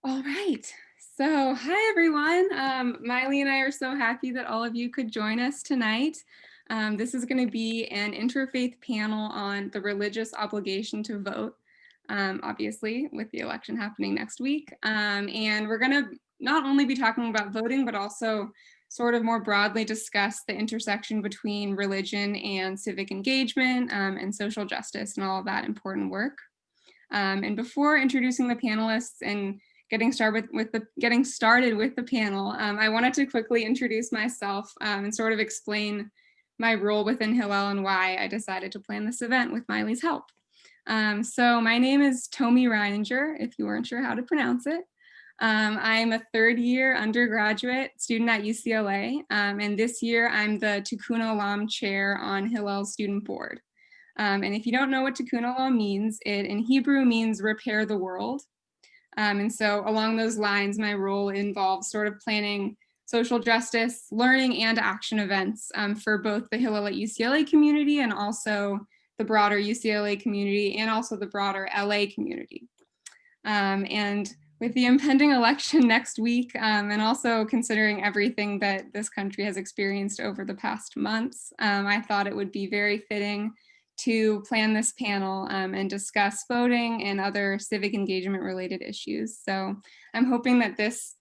All right. So, hi everyone. Miley and I are so happy that all of you could join us tonight. This is going to be an interfaith panel on the religious obligation to vote, obviously, with the election happening next week. And we're going to not only be talking about voting, but also sort of more broadly discuss the intersection between religion and civic engagement and social justice and all of that important work. And before introducing the panelists and getting started with the panel, I wanted to quickly introduce myself and sort of explain my role within Hillel and why I decided to plan this event with Miley's help. So my name is Tomi Reininger, if you weren't sure how to pronounce it. I'm a third-year undergraduate student at UCLA, and this year I'm the Tikkun Olam chair on Hillel's student board. And if you don't know what Tikkun Olam means, it in Hebrew means repair the world. And so along those lines, my role involves sort of planning social justice, learning, and action events for both the Hillel at UCLA community and also the broader UCLA community and also the broader LA community. And with the impending election next week, and also considering everything that this country has experienced over the past months, I thought it would be very fitting to plan this panel and discuss voting and other civic engagement related issues. So I'm hoping that this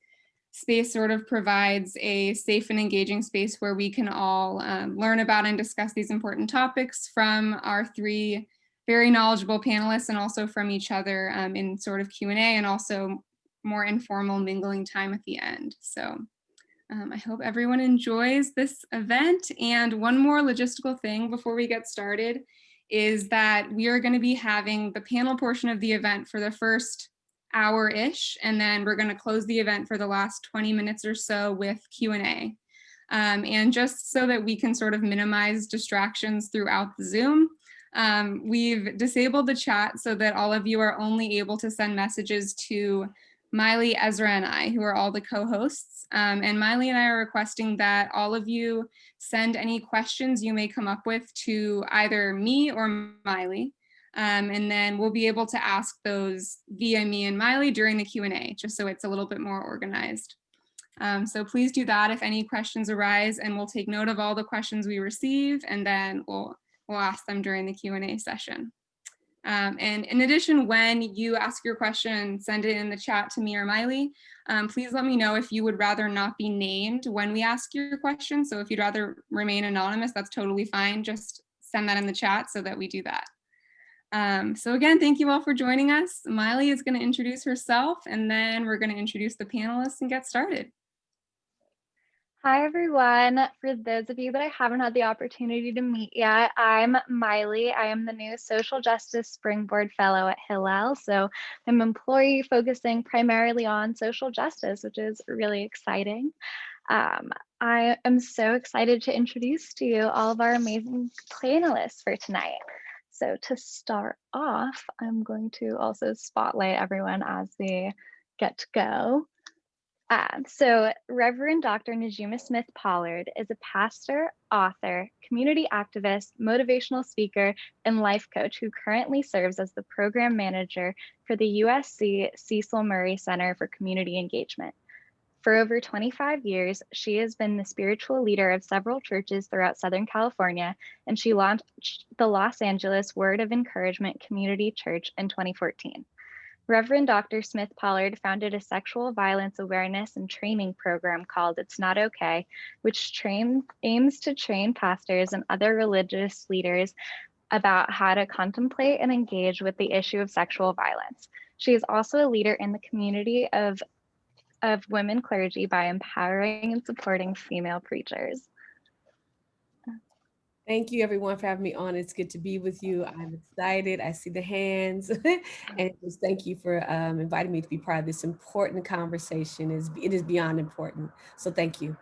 space sort of provides a safe and engaging space where we can all learn about and discuss these important topics from our three very knowledgeable panelists and also from each other in sort of Q&A and also more informal mingling time at the end. So I hope everyone enjoys this event. And one more logistical thing before we get started is that we are going to be having the panel portion of the event for the first hour-ish, and then we're going to close the event for the last 20 minutes or so with Q&A. And just so that we can sort of minimize distractions throughout the Zoom, we've disabled the chat so that all of you are only able to send messages to Miley, Ezra, and I, who are all the co-hosts. And Miley and I are requesting that all of you send any questions you may come up with to either me or Miley. And then we'll be able to ask those via me and Miley during the Q&A, just so it's a little bit more organized. So please do that if any questions arise, and we'll take note of all the questions we receive, and then we'll ask them during the Q&A session. And in addition, when you ask your question, send it in the chat to me or Miley. Please let me know if you would rather not be named when we ask your question. So if you'd rather remain anonymous, that's totally fine. Just send that in the chat so that we do that. So again, thank you all for joining us. Miley is going to introduce herself, and then we're going to introduce the panelists and get started. Hi, everyone. For those of you that I haven't had the opportunity to meet yet, I'm Miley. I am the new Social Justice Springboard Fellow at Hillel. So I'm an employee focusing primarily on social justice, which is really exciting. I am so excited to introduce to you all of our amazing panelists for tonight. So to start off, I'm going to also spotlight everyone as we get to go. So Reverend Dr. Najuma Smith-Pollard is a pastor, author, community activist, motivational speaker, and life coach who currently serves as the program manager for the USC Cecil Murray Center for Community Engagement. For over 25 years, she has been the spiritual leader of several churches throughout Southern California, and she launched the Los Angeles Word of Encouragement Community Church in 2014. Reverend Dr. Smith-Pollard founded a sexual violence awareness and training program called It's Not Okay, which aims to train pastors and other religious leaders about how to contemplate and engage with the issue of sexual violence. She is also a leader in the community of women clergy by empowering and supporting female preachers. Thank you, everyone, for having me on. It's good to be with you. I'm excited. I see the hands. And just thank you for inviting me to be part of this important conversation. It is beyond important. So thank you.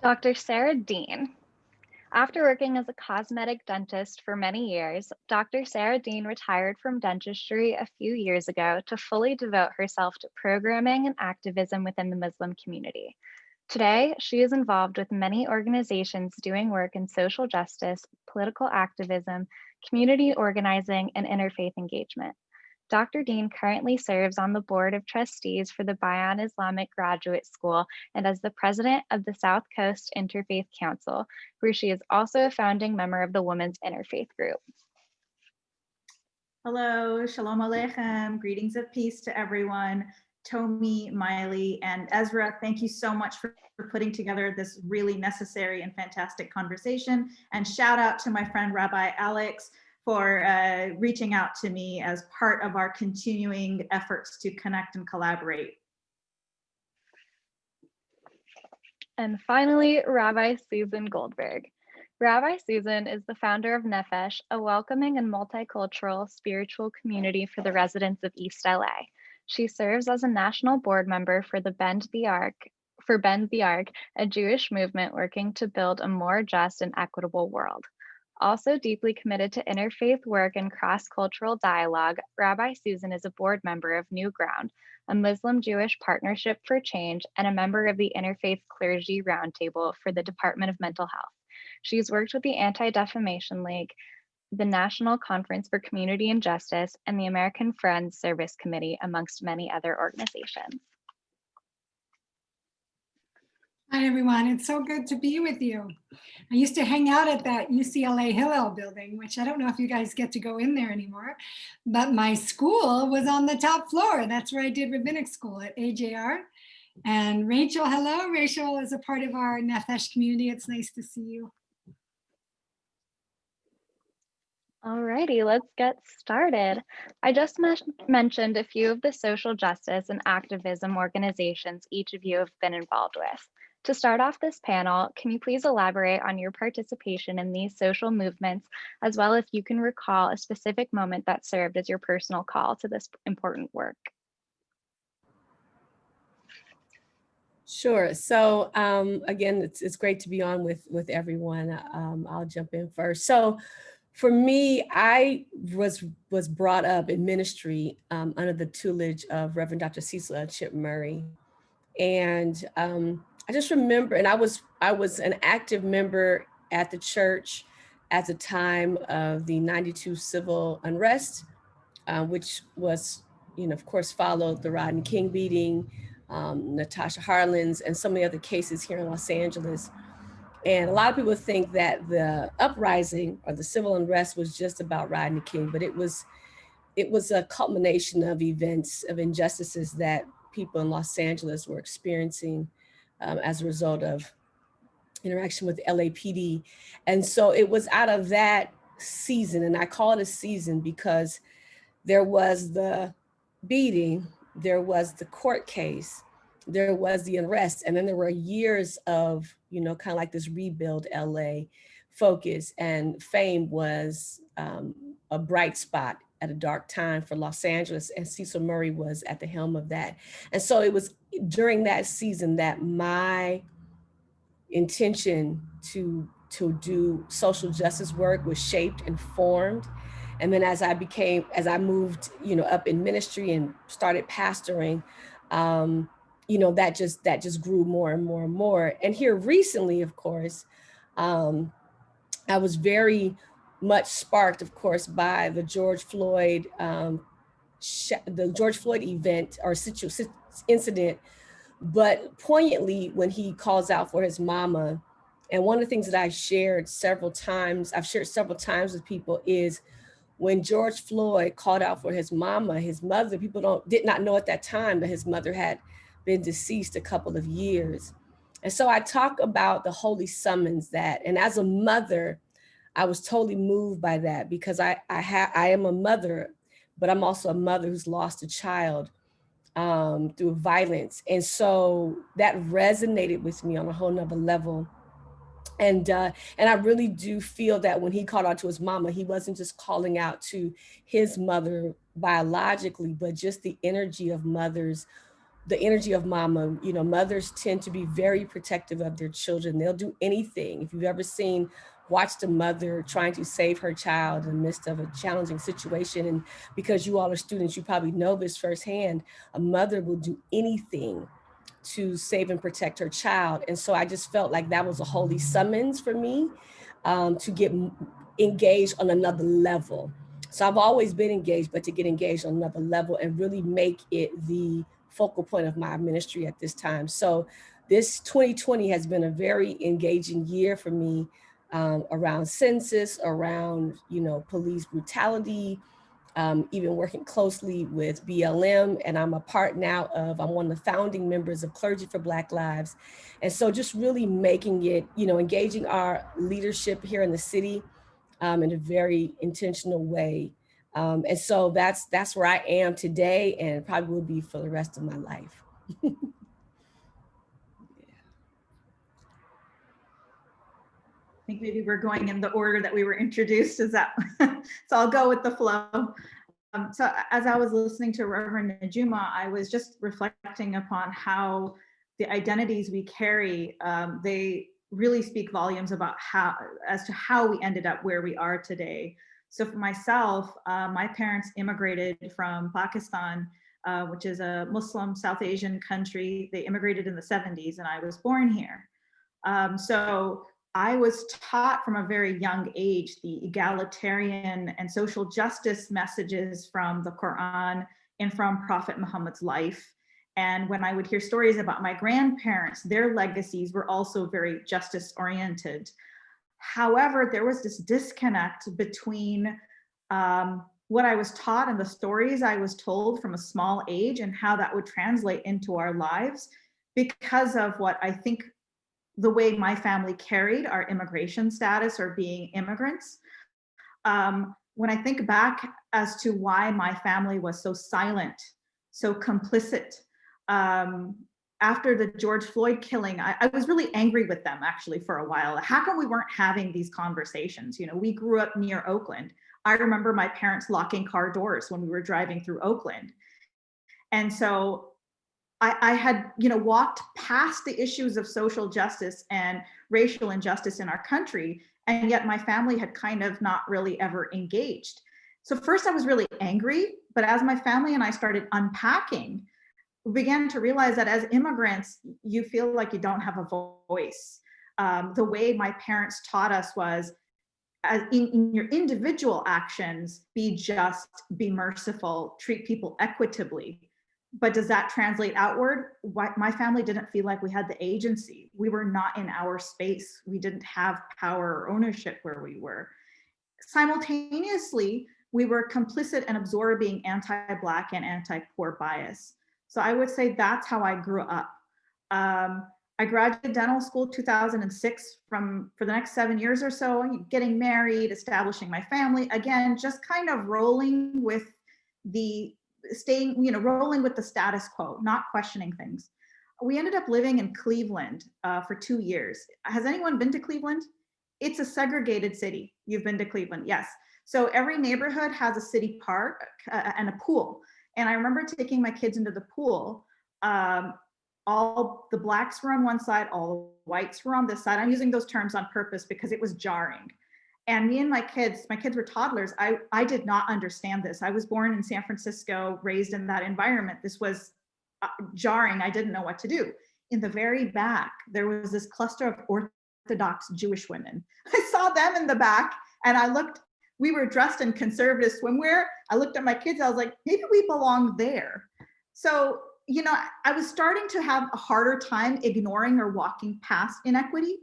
Dr. Sara Deen. After working as a cosmetic dentist for many years, Dr. Sara Deen retired from dentistry a few years ago to fully devote herself to programming and activism within the Muslim community. Today, she is involved with many organizations doing work in social justice, political activism, community organizing, and interfaith engagement. Dr. Deen currently serves on the Board of Trustees for the Bayan Islamic Graduate School and as the president of the South Coast Interfaith Council, where she is also a founding member of the Women's Interfaith Group. Hello, Shalom Aleichem, greetings of peace to everyone. Tomi, Miley, and Ezra, thank you so much for putting together this really necessary and fantastic conversation. And shout out to my friend Rabbi Alex for reaching out to me as part of our continuing efforts to connect and collaborate. And finally, Rabbi Susan Goldberg. Rabbi Susan is the founder of Nefesh, a welcoming and multicultural spiritual community for the residents of East LA. She serves as a national board member for Bend the Arc, a Jewish movement working to build a more just and equitable world. Also deeply committed to interfaith work and cross-cultural dialogue, Rabbi Susan is a board member of New Ground, a Muslim-Jewish partnership for change, and a member of the Interfaith Clergy Roundtable for the Department of Mental Health. She's worked with the Anti-Defamation League, the National Conference for Community and Justice, and the American Friends Service Committee, amongst many other organizations. Hi, everyone. It's so good to be with you. I used to hang out at that UCLA Hillel building, which I don't know if you guys get to go in there anymore, but my school was on the top floor. That's where I did rabbinic school at AJR. And Rachel, hello. Rachel is a part of our Nefesh community. It's nice to see you. Alrighty, let's get started. I just mentioned a few of the social justice and activism organizations each of you have been involved with. To start off this panel, can you please elaborate on your participation in these social movements, as well as if you can recall a specific moment that served as your personal call to this important work? Sure. So again, it's great to be on with everyone. I'll jump in first. So for me, I was brought up in ministry under the tutelage of Reverend Dr. Cecil Chip Murray. And I just remember, and I was an active member at the church at the time of the '92 civil unrest, which was, of course, followed the Rodney King beating, Natasha Harlan's, and so many other cases here in Los Angeles. And a lot of people think that the uprising or the civil unrest was just about Rodney King, but it was a culmination of events, of injustices that people in Los Angeles were experiencing as a result of interaction with LAPD. And so it was out of that season, and I call it a season because there was the beating, there was the court case, there was the unrest, and then there were years of, kind of like this rebuild LA focus, and Fame was a bright spot at a dark time for Los Angeles, and Cecil Murray was at the helm of that. And so it was during that season that my intention to do social justice work was shaped and formed. And then as I moved, up in ministry and started pastoring, that just grew more and more and more. And here recently, of course, I was very much sparked, of course, by the George Floyd event or incident, but poignantly when he calls out for his mama. And one of the things that I've shared several times with people is when George Floyd called out for his mama, his mother, people did not know at that time that his mother had been deceased a couple of years. And so I talk about the holy summons that, and as a mother, I was totally moved by that because I am a mother, but I'm also a mother who's lost a child through violence. And so that resonated with me on a whole nother level. And I really do feel that when he called out to his mama, he wasn't just calling out to his mother biologically, but just the energy of mothers, the energy of mama. Mothers tend to be very protective of their children. They'll do anything. If you've ever watched a mother trying to save her child in the midst of a challenging situation, and because you all are students, you probably know this firsthand, a mother will do anything to save and protect her child. And so I just felt like that was a holy summons for me to get engaged on another level. So I've always been engaged, but to get engaged on another level and really make it the focal point of my ministry at this time. So this 2020 has been a very engaging year for me, around census, around, police brutality, even working closely with BLM. And I'm I'm one of the founding members of Clergy for Black Lives. And so just really making it, engaging our leadership here in the city in a very intentional way. And so that's where I am today, and probably will be for the rest of my life. I think maybe we're going in the order that we were introduced. Is that so? I'll go with the flow. So as I was listening to Reverend Najuma, I was just reflecting upon how the identities we carry, they really speak volumes about as to how we ended up where we are today. So for myself, my parents immigrated from Pakistan, which is a Muslim South Asian country. They immigrated in the 70s, and I was born here. So I was taught from a very young age the egalitarian and social justice messages from the Quran and from Prophet Muhammad's life. And when I would hear stories about my grandparents, their legacies were also very justice oriented. However, there was this disconnect between what I was taught and the stories I was told from a small age and how that would translate into our lives because of what I think the way my family carried our immigration status or being immigrants. When I think back as to why my family was so silent, so complicit, after the George Floyd killing, I was really angry with them actually for a while. How come we weren't having these conversations? We grew up near Oakland. I remember my parents locking car doors when we were driving through Oakland. And so I had, walked past the issues of social justice and racial injustice in our country, and yet my family had kind of not really ever engaged. So first I was really angry, but as my family and I started unpacking, we began to realize that as immigrants, you feel like you don't have a voice. The way my parents taught us was, as in your individual actions, be just, be merciful, treat people equitably. But does that translate outward? My family didn't feel like we had the agency. We were not in our space. We didn't have power or ownership where we were. Simultaneously, we were complicit and absorbing anti-Black and anti-poor bias. So I would say that's how I grew up. I graduated dental school 2006. For the next 7 years or so, getting married, establishing my family, again, just kind of rolling with rolling with the status quo, not questioning things. We ended up living in Cleveland for 2 years. Has anyone been to Cleveland? It's a segregated city. You've been to Cleveland, yes. So every neighborhood has a city park and a pool. And I remember taking my kids into the pool. All the Blacks were on one side, all the whites were on this side. I'm using those terms on purpose because it was jarring. And me and my kids were toddlers. I did not understand this. I was born in San Francisco, raised in that environment. This was jarring. I didn't know what to do. In the very back, there was this cluster of Orthodox Jewish women. I saw them in the back and I looked, we were dressed in conservative swimwear. I looked at my kids, I was like, maybe we belong there. So, I was starting to have a harder time ignoring or walking past inequity.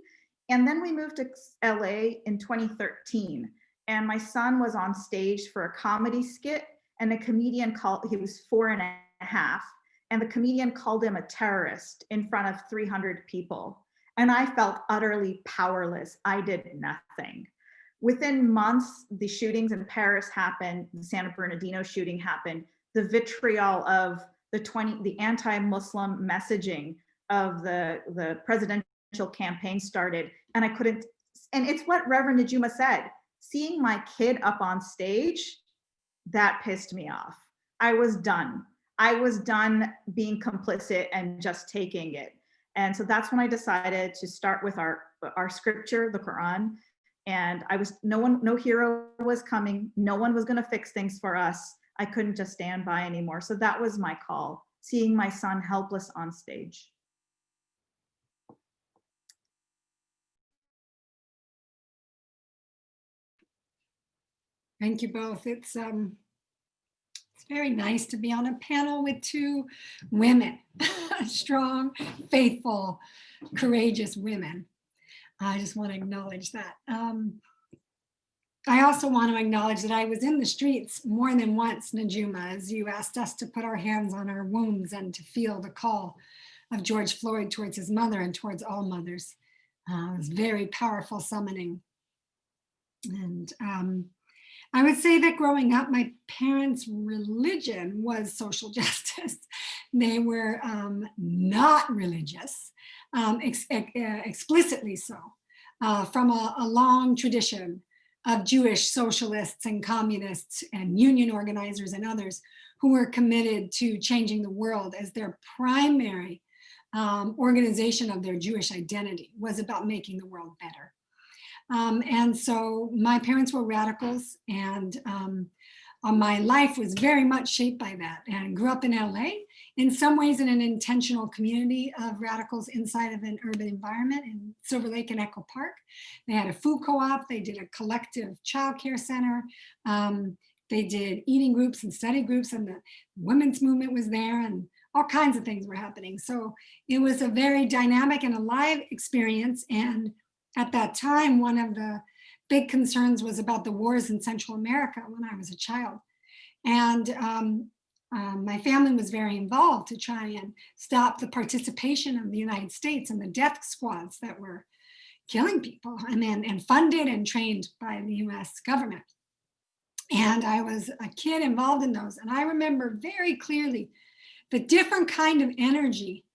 And then we moved to LA in 2013. And my son was on stage for a comedy skit, and the comedian he was 4.5, and the comedian called him a terrorist in front of 300 people. And I felt utterly powerless. I did nothing. Within months, the shootings in Paris happened, the San Bernardino shooting happened, the vitriol of the anti-Muslim messaging of the presidential campaign started, and I couldn't, and it's what Reverend Najuma said, seeing my kid up on stage, that pissed me off. I was done. I was done being complicit and just taking it. And so that's when I decided to start with our scripture, the Quran. And no hero was coming. No one was going to fix things for us. I couldn't just stand by anymore. So that was my call, seeing my son helpless on stage. Thank you both. It's very nice to be on a panel with two women, strong, faithful, courageous women. I just want to acknowledge that. I also want to acknowledge that I was in the streets more than once, Najuma, as you asked us to put our hands on our wounds and to feel the call of George Floyd towards his mother and towards all mothers. It was very powerful summoning. And I would say that growing up, my parents' religion was social justice. They were not religious, explicitly so, from a long tradition of Jewish socialists and communists and union organizers and others who were committed to changing the world as their primary organization of their Jewish identity was about making the world better. And so my parents were radicals, and my life was very much shaped by that. And grew up in LA, in some ways in an intentional community of radicals inside of an urban environment in Silver Lake and Echo Park. They had a food co-op, they did a collective childcare center, they did eating groups and study groups, and the women's movement was there, and all kinds of things were happening. So it was a very dynamic and alive experience. And at that time, one of the big concerns was about the wars in Central America when I was a child. And my family was very involved to try and stop the participation of the United States and the death squads that were killing people, and funded and trained by the US government. And I was a kid involved in those. And I remember very clearly the different kind of energy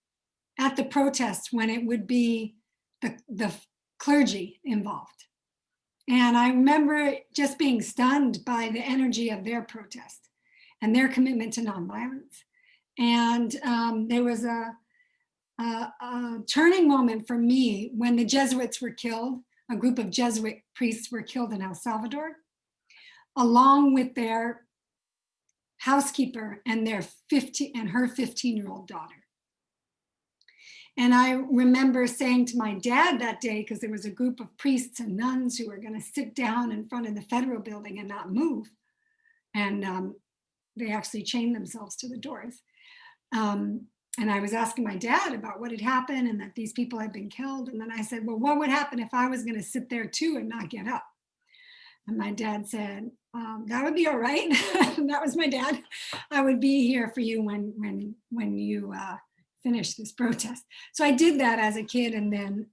at the protests when it would be the clergy involved. And I remember just being stunned by the energy of their protest and their commitment to nonviolence. And there was a turning moment for me when the Jesuits were killed. A group of Jesuit priests were killed in El Salvador, along with their housekeeper and her 15-year-old daughter. And I remember saying to my dad that day, because there was a group of priests and nuns who were going to sit down in front of the federal building and not move. And they actually chained themselves to the doors. And I was asking my dad about what had happened and that these people had been killed. And then I said, well, what would happen if I was going to sit there too and not get up? And my dad said, that would be all right. That was my dad. I would be here for you when you finish this protest. So I did that as a kid, and then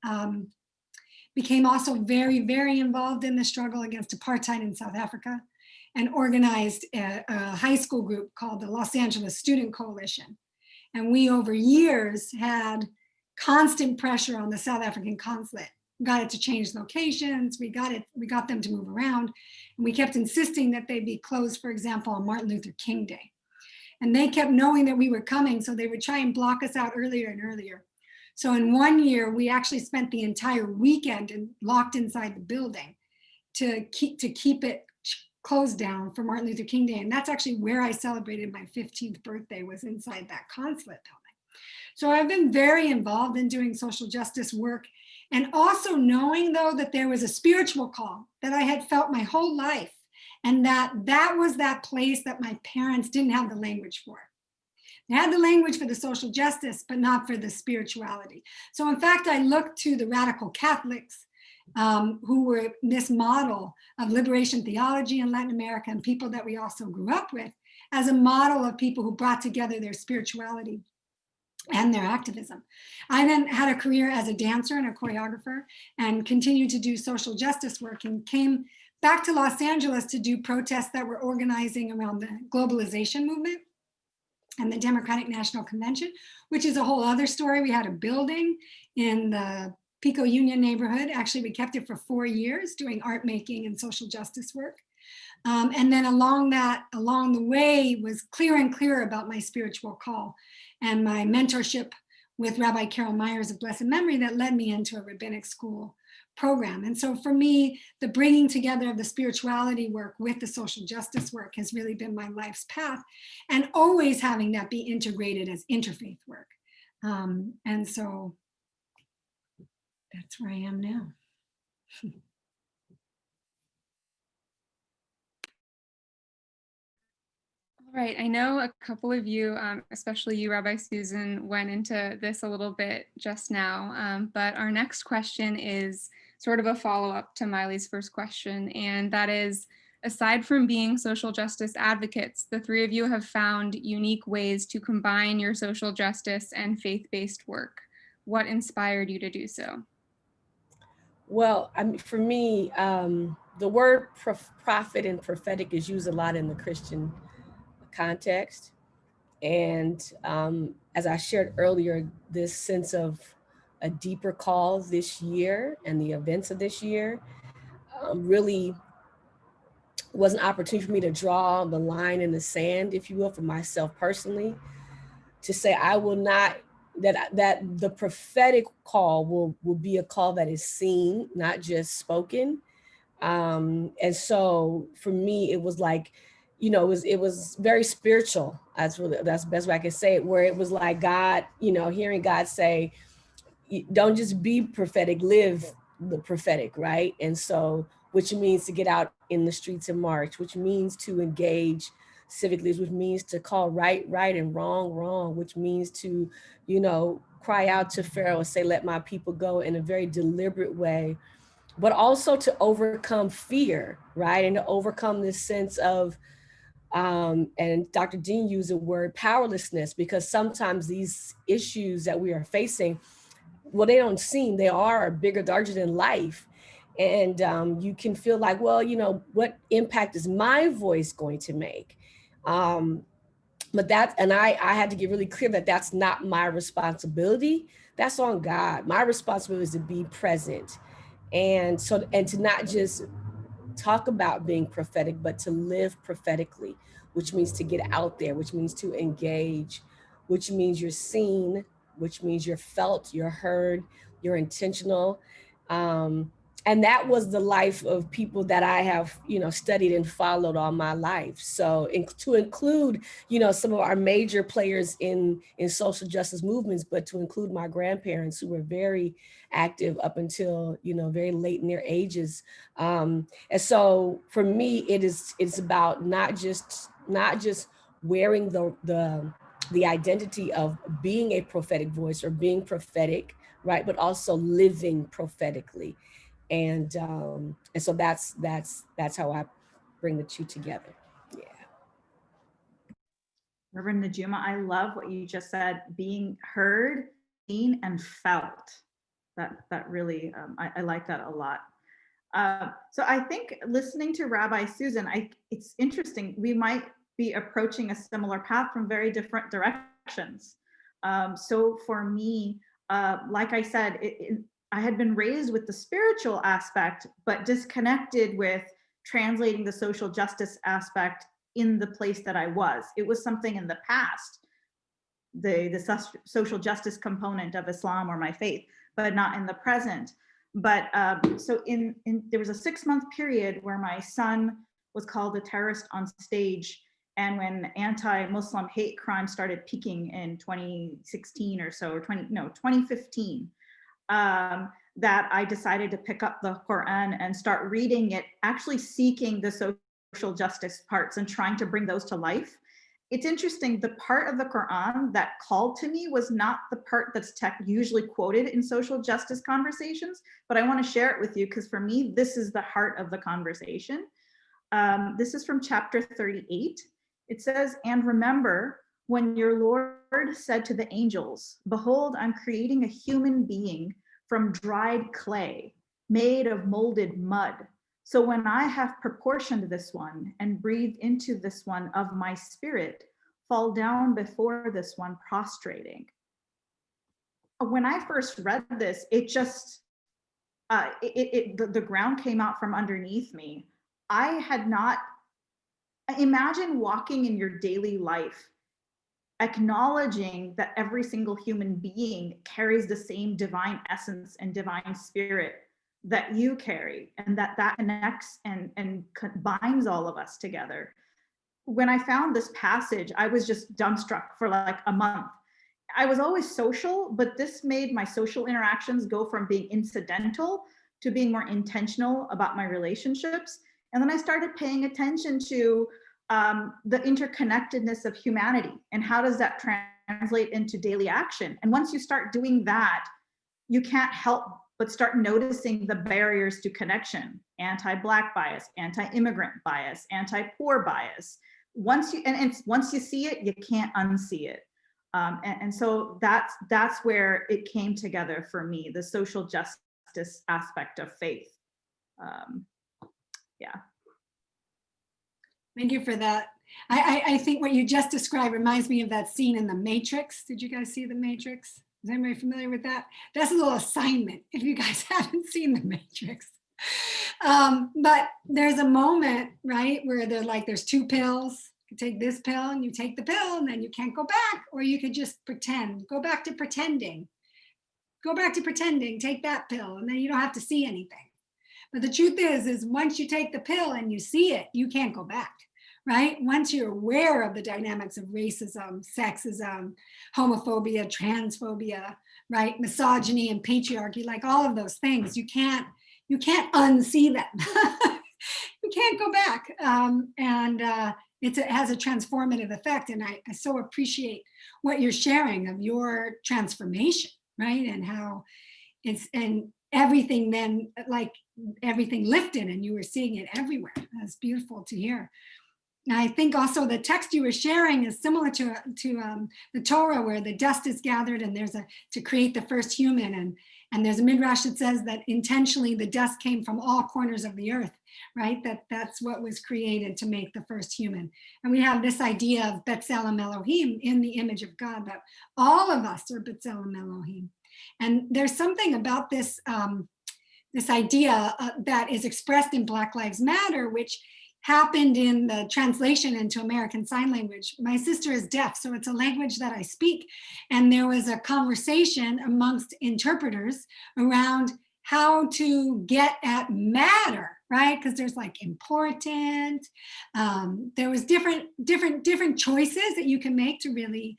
became also very, very involved in the struggle against apartheid in South Africa, and organized a high school group called the Los Angeles Student Coalition. And we, over years, had constant pressure on the South African consulate. We got it to change locations. We got them to move around. And we kept insisting that they be closed, for example, on Martin Luther King Day. And they kept knowing that we were coming, so they would try and block us out earlier and earlier. So in one year, we actually spent the entire weekend locked inside the building to keep it closed down for Martin Luther King Day. And that's actually where I celebrated my 15th birthday, was inside that consulate building. So I've been very involved in doing social justice work, and also knowing, though, that there was a spiritual call that I had felt my whole life, and that was that place that my parents didn't have the language for. They had the language for the social justice, but not for the spirituality. So in fact, I looked to the radical Catholics who were this model of liberation theology in Latin America, and people that we also grew up with, as a model of people who brought together their spirituality and their activism. I then had a career as a dancer and a choreographer, and continued to do social justice work, and came back to Los Angeles to do protests that were organizing around the globalization movement and the Democratic National Convention, which is a whole other story. We had a building in the Pico Union neighborhood. Actually, we kept it for 4 years doing art making and social justice work. And then along the way, was clearer and clearer about my spiritual call and my mentorship with Rabbi Carol Myers of blessed memory that led me into a rabbinic school program. And so for me, the bringing together of the spirituality work with the social justice work has really been my life's path, and always having that be integrated as interfaith work. And so that's where I am now. Right. I know a couple of you, especially you, Rabbi Susan, went into this a little bit just now, but our next question is sort of a follow-up to Miley's first question, and that is, aside from being social justice advocates, the three of you have found unique ways to combine your social justice and faith-based work. What inspired you to do so? Well, I mean, for me, the word prophet and prophetic is used a lot in the Christian context. And as I shared earlier, this sense of a deeper call this year and the events of this year really was an opportunity for me to draw the line in the sand, if you will, for myself personally, to say I will not, that the prophetic call will be a call that is seen, not just spoken. And so for me, it was like, it was very spiritual. That's the best way I can say it, where it was like God, hearing God say, don't just be prophetic, live the prophetic, right? And so, which means to get out in the streets and march, which means to engage civically, which means to call right, and wrong, which means to, cry out to Pharaoh and say, let my people go, in a very deliberate way, but also to overcome fear, right? And to overcome this sense of, and Dr. Deen used the word powerlessness, because sometimes these issues that we are facing, well, they don't seem, they are bigger, larger than life. And you can feel like, well, what impact is my voice going to make? But I had to get really clear that that's not my responsibility. That's on God. My responsibility is to be present. And to not just talk about being prophetic, but to live prophetically, which means to get out there, which means to engage, which means you're seen, which means you're felt, you're heard, you're intentional. And that was the life of people that I have, studied and followed all my life. So to include, some of our major players in social justice movements, but to include my grandparents, who were very active up until, very late in their ages. And so for me, it's about not just wearing the identity of being a prophetic voice or being prophetic, right? But also living prophetically. And so that's how I bring the two together. Yeah. Reverend Najuma, I love what you just said, being heard, seen, and felt. That really, I like that a lot. So I think listening to Rabbi Susan, it's interesting. We might be approaching a similar path from very different directions. So for me, like I said, I had been raised with the spiritual aspect, but disconnected with translating the social justice aspect in the place that I was. It was something in the past, the social justice component of Islam or my faith, but not in the present. But so there was a 6-month period where my son was called a terrorist on stage, and when anti-Muslim hate crime started peaking in 2016 or so, or 2015, that I decided to pick up the Quran and start reading it, actually seeking the social justice parts and trying to bring those to life. It's interesting, the part of the Quran that called to me was not the part that's usually quoted in social justice conversations, but I want to share it with you because for me, this is the heart of the conversation. This is from chapter 38. It says, "And remember when your Lord said to the angels, 'Behold, I'm creating a human being from dried clay, made of molded mud. So when I have proportioned this one and breathed into this one of my spirit, fall down before this one prostrating.'" When I first read this, it just, the ground came out from underneath me. I had not, imagine walking in your daily life, acknowledging that every single human being carries the same divine essence and divine spirit that you carry, and that connects and binds all of us together. When I found this passage, I was just dumbstruck for like a month. I was always social, but this made my social interactions go from being incidental to being more intentional about my relationships. And then I started paying attention to the interconnectedness of humanity, and how does that translate into daily action? And once you start doing that, you can't help but start noticing the barriers to connection: anti-Black bias, anti-immigrant bias, anti-poor bias. Once you see it, you can't unsee it. And so that's where it came together for me, the social justice aspect of faith. Yeah. Thank you for that. I think what you just described reminds me of that scene in The Matrix. Did you guys see The Matrix? Is anybody familiar with that? That's a little assignment if you guys haven't seen The Matrix. But there's a moment, right, where there's two pills. You take this pill and you take the pill and then you can't go back, or you could just pretend, go back to pretending. Go back to pretending, take that pill, and then you don't have to see anything. But the truth is once you take the pill and you see it, you can't go back, right? Once you're aware of the dynamics of racism, sexism, homophobia, transphobia, right? Misogyny and patriarchy, like all of those things, you can't unsee them. You can't go back. It has a transformative effect. And I so appreciate what you're sharing of your transformation, right? And how and everything then, like everything lifted and you were seeing it everywhere. That's beautiful to hear. And I think also the text you were sharing is similar to the Torah, where the dust is gathered and there's to create the first human. And there's a midrash that says that intentionally the dust came from all corners of the earth, right? That's what was created to make the first human. And we have this idea of B'Tselem Elohim, in the image of God, that all of us are B'Tselem Elohim. And there's something about this, this idea that is expressed in Black Lives Matter, which happened in the translation into American Sign Language. My sister is deaf, so it's a language that I speak. And there was a conversation amongst interpreters around how to get at matter, right? Because there's like important. There was different choices that you can make to really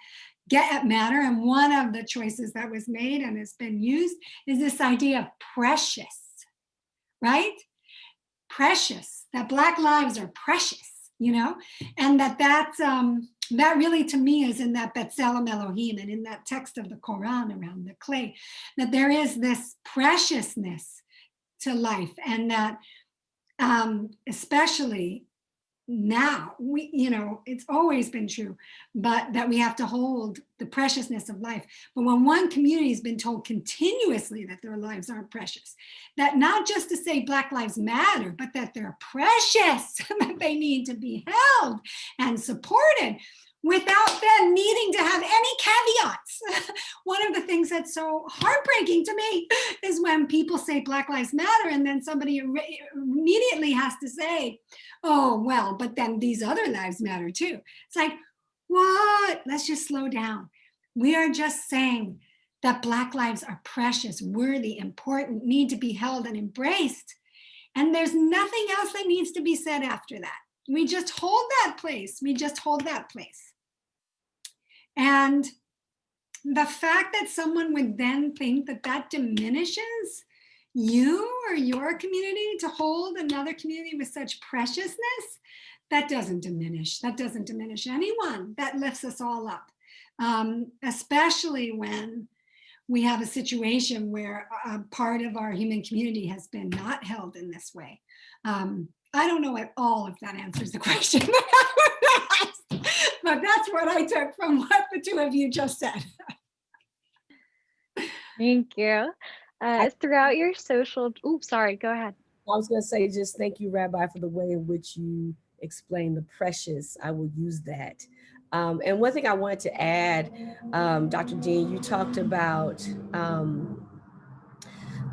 get at matter. And one of the choices that was made and has been used is this idea of precious, right? Precious, that Black lives are precious, you know, and that really to me is in that B'Tselem Elohim and in that text of the Quran around the clay, that there is this preciousness to life, and that especially now, it's always been true, but that we have to hold the preciousness of life. But when one community has been told continuously that their lives aren't precious, that not just to say Black Lives Matter, but that they're precious, that they need to be held and supported without them needing to have any caveats. One of the things that's so heartbreaking to me is when people say Black Lives Matter and then somebody immediately has to say, oh, well, but then these other lives matter too. It's like, what? Let's just slow down. We are just saying that Black lives are precious, worthy, important, need to be held and embraced. And there's nothing else that needs to be said after that. We just hold that place. We just hold that place. And the fact that someone would then think that that diminishes you or your community to hold another community with such preciousness, that doesn't diminish. That doesn't diminish anyone. That lifts us all up, especially when we have a situation where a part of our human community has been not held in this way. I don't know at all if that answers the question that I asked, but that's what I took from what the two of you just said. Thank you. Throughout your social, sorry, go ahead. I was going to say just thank you, Rabbi, for the way in which you explain the precious. I will use that. And one thing I wanted to add, Dr. Deen, you talked about,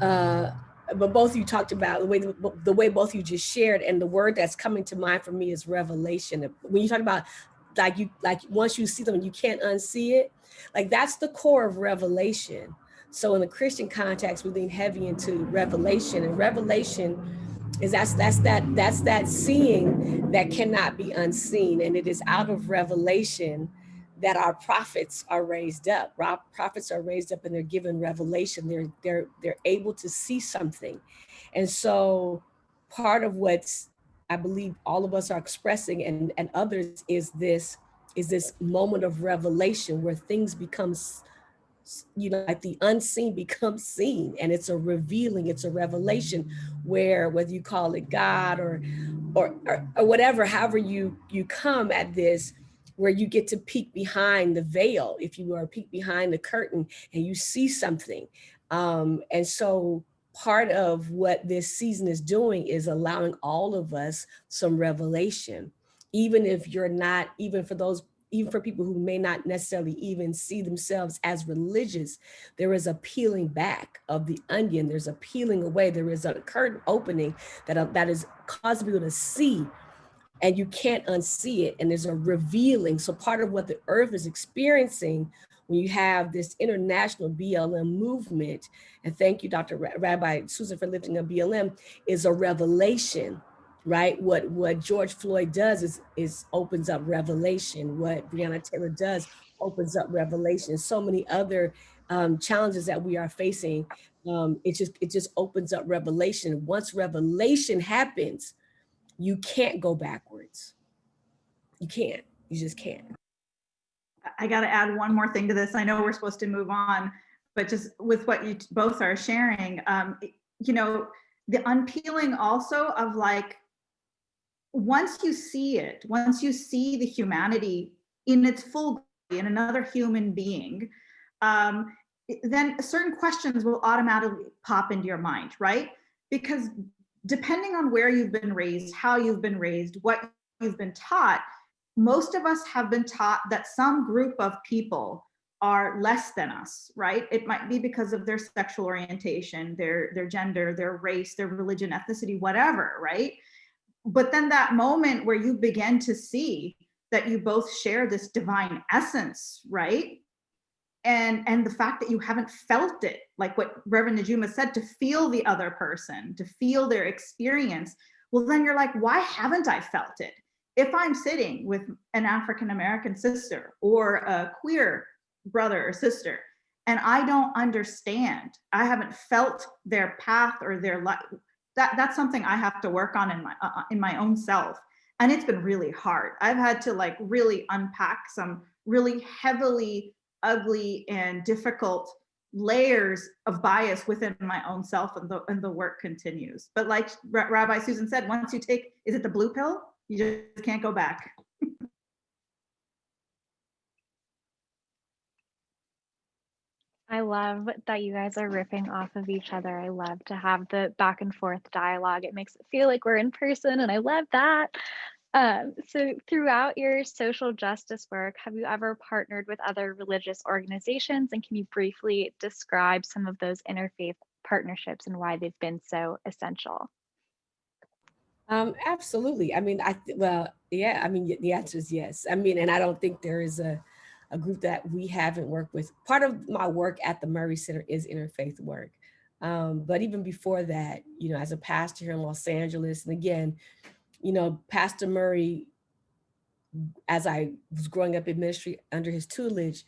but both of you talked about the way both of you just shared, and the word that's coming to mind for me is revelation. When you talk about like once you see them, you can't unsee it. Like that's the core of revelation. So in the Christian context, we lean heavy into revelation, and revelation is that's that seeing that cannot be unseen, and it is out of revelation that our prophets are raised up. Our prophets are raised up and they're given revelation. They're able to see something. And so part of what's I believe all of us are expressing, and others, is this moment of revelation where things become, like the unseen becomes seen, and it's a revealing, it's a revelation, where whether you call it God or whatever, however you come at this, where you get to peek behind the veil, if you are, peek behind the curtain, and you see something. And so part of what this season is doing is allowing all of us some revelation, even if you're not, even for people who may not necessarily even see themselves as religious. There is a peeling back of the onion. There's a peeling away. There is a curtain opening that is causing people to see, and you can't unsee it. And there's a revealing. So part of what the earth is experiencing when you have this international BLM movement, and thank you, Dr. Rabbi Susan, for lifting up BLM, is a revelation, right? What George Floyd does is opens up revelation. What Breonna Taylor does opens up revelation. So many other challenges that we are facing, it just opens up revelation. Once revelation happens, you can't go backwards. You can't. You just can't. I got to add one more thing to this. I know we're supposed to move on, but just with what you both are sharing, you know, the unpeeling also of, like, once you see it, once you see the humanity in its full, in another human being, then certain questions will automatically pop into your mind, right? Because depending on where you've been raised, how you've been raised, what you've been taught, most of us have been taught that some group of people are less than us, right? It might be because of their sexual orientation, their gender, their race, their religion, ethnicity, whatever, right? But then that moment where you begin to see that you both share this divine essence, right? And the fact that you haven't felt it, like what Reverend Najuma said, to feel the other person, to feel their experience, well, then you're like, why haven't I felt it? If I'm sitting with an African-American sister or a queer brother or sister, and I don't understand, I haven't felt their path or their life, that's something I have to work on in my own self. And it's been really hard. I've had to, like, really unpack some really heavily ugly and difficult layers of bias within my own self, and the work continues. But like Rabbi Susan said, once you take, is it the blue pill? You just can't go back. I love that you guys are ripping off of each other. I love to have the back and forth dialogue. It makes it feel like we're in person, and I love that. So throughout your social justice work, have you ever partnered with other religious organizations? And can you briefly describe some of those interfaith partnerships and why they've been so essential? Absolutely. I mean, well, yeah, I mean, the answer is yes. I mean, and I don't think there is a group that we haven't worked with. Part of my work at the Murray Center is interfaith work. But even before that, you know, as a pastor here in Los Angeles, and again, you know, Pastor Murray, as I was growing up in ministry under his tutelage,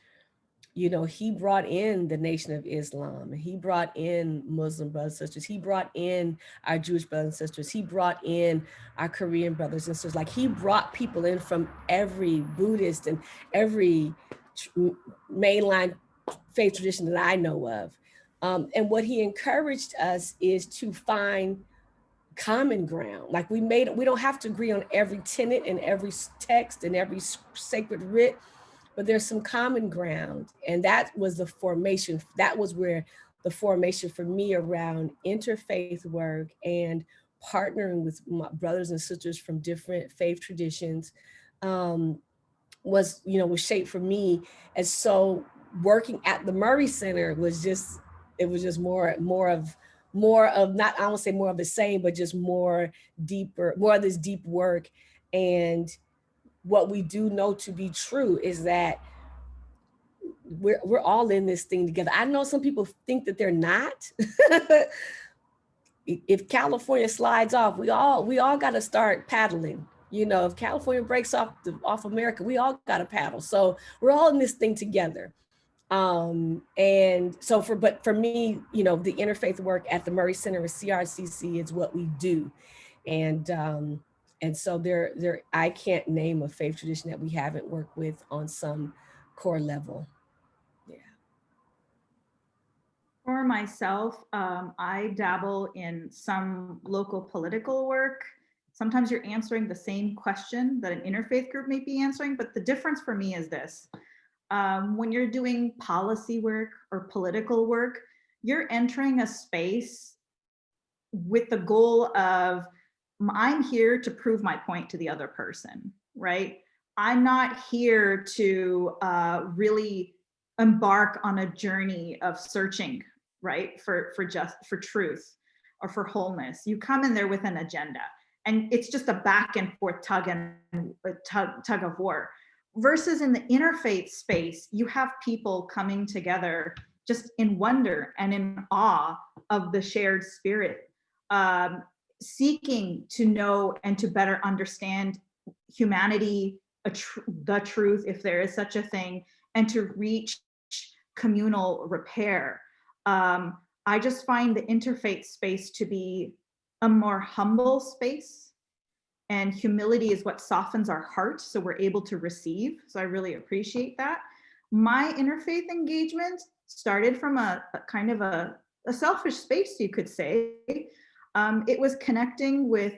you know, he brought in the Nation of Islam, he brought in Muslim brothers and sisters, he brought in our Jewish brothers and sisters, he brought in our Korean brothers and sisters. Like, he brought people in from every Buddhist and every mainline faith tradition that I know of. And what he encouraged us is to find common ground. Like, we don't have to agree on every tenet and every text and every sacred writ, but there's some common ground. And that was the formation. That was where the formation for me around interfaith work and partnering with my brothers and sisters from different faith traditions was shaped for me. And so working at the Murray Center was just more of not, I won't say more of the same, but just more of this deep work. And what we do know to be true is that we're all in this thing together. I know some people think that they're not. If California slides off, we all got to start paddling. You know, if California breaks off America, we all got to paddle. So we're all in this thing together. And so for me, you know, the interfaith work at the Murray Center with CRCC is what we do. And And so I can't name a faith tradition that we haven't worked with on some core level. Yeah. For myself, I dabble in some local political work. Sometimes you're answering the same question that an interfaith group may be answering, but the difference for me is this. When you're doing policy work or political work, you're entering a space with the goal of, I'm here to prove my point to the other person, right? I'm not here to really embark on a journey of searching, right, for truth or for wholeness. You come in there with an agenda, and it's just a back and forth tug of war. Versus in the interfaith space, you have people coming together just in wonder and in awe of the shared spirit, seeking to know and to better understand humanity, the truth, if there is such a thing, and to reach communal repair. I just find the interfaith space to be a more humble space, and humility is what softens our heart, so we're able to receive. So I really appreciate that. My interfaith engagement started from a kind of a selfish space, you could say. It was connecting with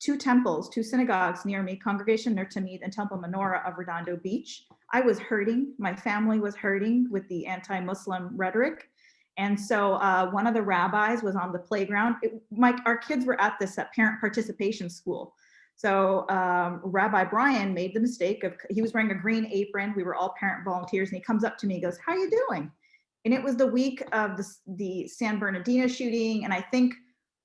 two temples, two synagogues near me, Congregation Ner Tamid and Temple Menorah of Redondo Beach. I was hurting, my family was hurting with the anti-Muslim rhetoric. And so one of the rabbis was on the playground. Our kids were at this parent participation school. So Rabbi Brian made the mistake of, he was wearing a green apron. We were all parent volunteers, and he comes up to me, he goes, "How you doing?" And it was the week of the San Bernardino shooting. And I think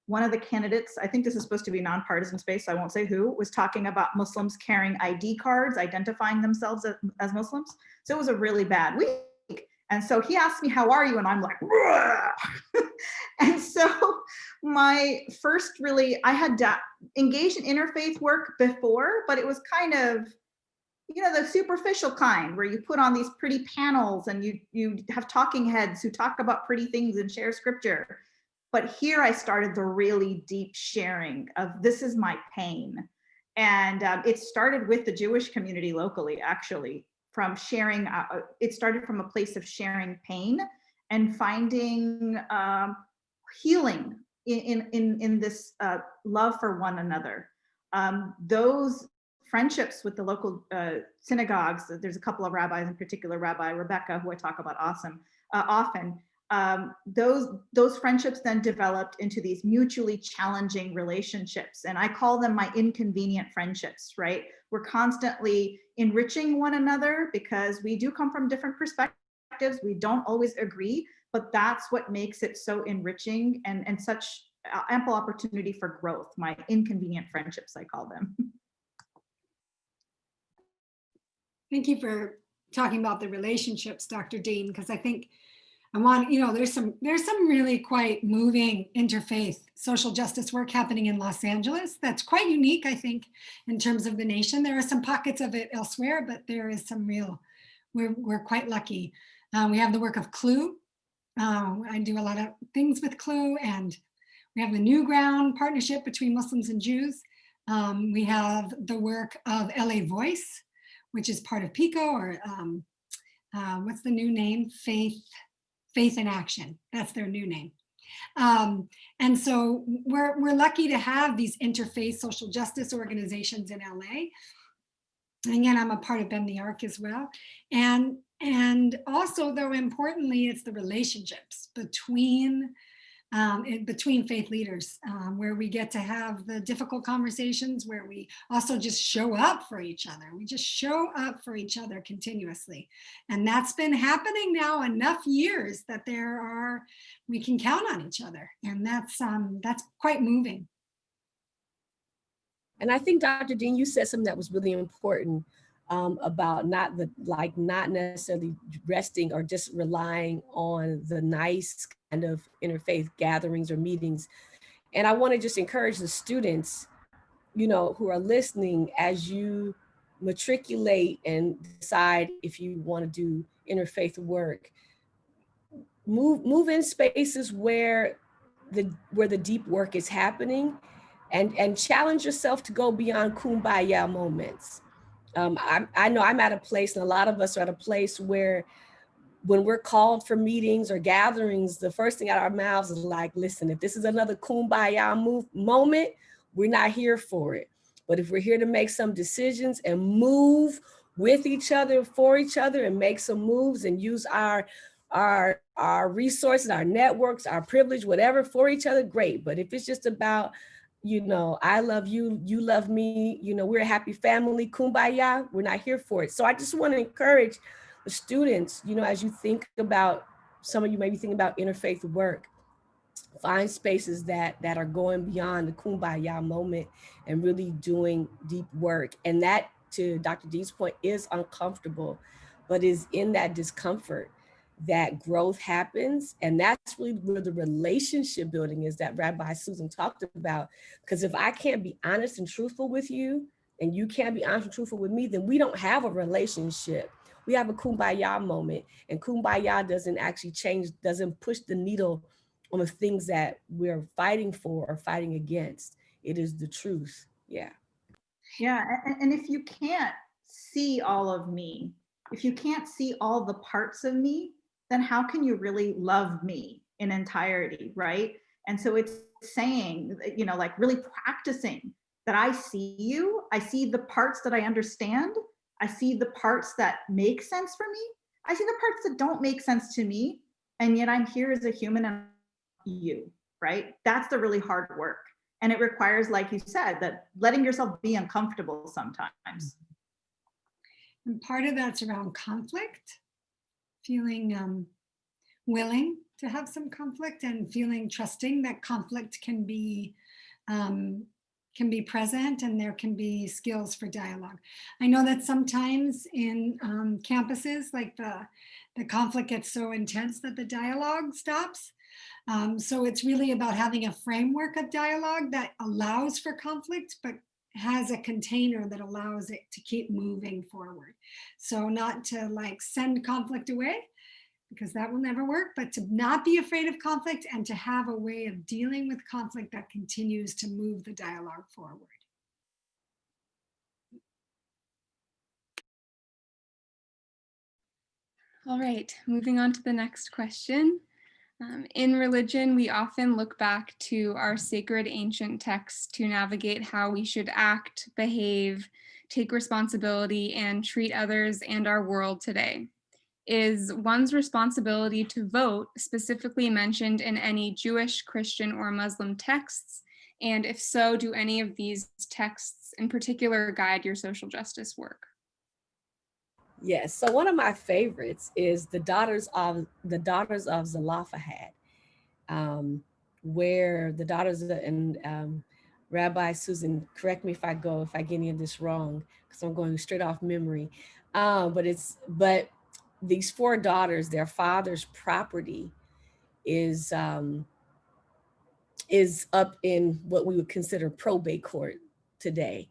one of the candidates, I think this is supposed to be nonpartisan space, so I won't say who, was talking about Muslims carrying ID cards, identifying themselves as Muslims. So it was a really bad week. And so he asked me, "How are you?" And I'm like, and so my first I had engaged in interfaith work before, but it was kind of, the superficial kind where you put on these pretty panels and you have talking heads who talk about pretty things and share scripture. But here I started the really deep sharing of, this is my pain. And it started with the Jewish community locally, actually, from sharing. It started from a place of sharing pain and finding healing in this love for one another. Those friendships with the local synagogues, there's a couple of rabbis, in particular Rabbi Rebecca, who I talk about often. Those friendships then developed into these mutually challenging relationships. And I call them my inconvenient friendships, right? We're constantly enriching one another because we do come from different perspectives. We don't always agree, but that's what makes it so enriching and such ample opportunity for growth. My inconvenient friendships, I call them. Thank you for talking about the relationships, Dr. Deen, because I think I want, there's some really quite moving interfaith social justice work happening in Los Angeles that's quite unique, I think, in terms of the nation. There are some pockets of it elsewhere, but there is some real, we're quite lucky. We have the work of Clue. I do a lot of things with Clue, and we have the New Ground partnership between Muslims and Jews. We have the work of LA Voice, which is part of PICO, or what's the new name? Faith in Action. That's their new name. And so we're lucky to have these interfaith social justice organizations in LA. And again, I'm a part of Bend the Arc as well. And also, though, importantly, it's the relationships between faith leaders, where we get to have the difficult conversations, where we also just show up for each other. We just show up for each other continuously. And that's been happening now enough years that we can count on each other. And that's quite moving. And I think, Dr. Deen, you said something that was really important about not necessarily resting or just relying on the nice kind of interfaith gatherings or meetings. And I want to just encourage the students, who are listening, as you matriculate and decide if you want to do interfaith work, move in spaces where the deep work is happening, and challenge yourself to go beyond kumbaya moments. I know I'm at a place, and a lot of us are at a place where when we're called for meetings or gatherings, the first thing out of our mouths is like, listen, if this is another kumbaya moment, we're not here for it. But if we're here to make some decisions and move with each other, for each other, and make some moves and use our resources, our networks, our privilege, whatever, for each other, great. But if it's just about, you know, I love you, you love me, you know, we're a happy family, kumbaya, we're not here for it. So I just want to encourage the students, you know, as you think about, some of you may be thinking about interfaith work, find spaces that are going beyond the kumbaya moment and really doing deep work. And that, to Dr. Dee's point, is uncomfortable, but is in that discomfort that growth happens. And that's really where the relationship building is that Rabbi Susan talked about. Because if I can't be honest and truthful with you, and you can't be honest and truthful with me, then we don't have a relationship. We have a kumbaya moment, and kumbaya doesn't actually change, doesn't push the needle on the things that we're fighting for or fighting against. It is the truth. Yeah. Yeah, and if you can't see all of me, if you can't see all the parts of me, then how can you really love me in entirety, right? And so it's saying, you know, like really practicing that I see you, I see the parts that I understand, I see the parts that make sense for me, I see the parts that don't make sense to me, and yet I'm here as a human and you, right? That's the really hard work. And it requires, like you said, that letting yourself be uncomfortable sometimes. And part of that's around conflict, feeling willing to have some conflict and feeling trusting that conflict can be present and there can be skills for dialogue. I know that sometimes in campuses, like the conflict gets so intense that the dialogue stops. So it's really about having a framework of dialogue that allows for conflict, but has a container that allows it to keep moving forward. So not to like send conflict away, because that will never work, but to not be afraid of conflict and to have a way of dealing with conflict that continues to move the dialogue forward. All right, moving on to the next question. In religion, we often look back to our sacred ancient texts to navigate how we should act, behave, take responsibility, and treat others and our world today. Is one's responsibility to vote specifically mentioned in any Jewish, Christian, or Muslim texts? And if so, do any of these texts in particular guide your social justice work? Yes. So one of my favorites is the daughters of Zelophehad, where the daughters and Rabbi Susan, correct me if I get any of this wrong, because I'm going straight off memory. But these four daughters, their father's property is up in what we would consider probate court today,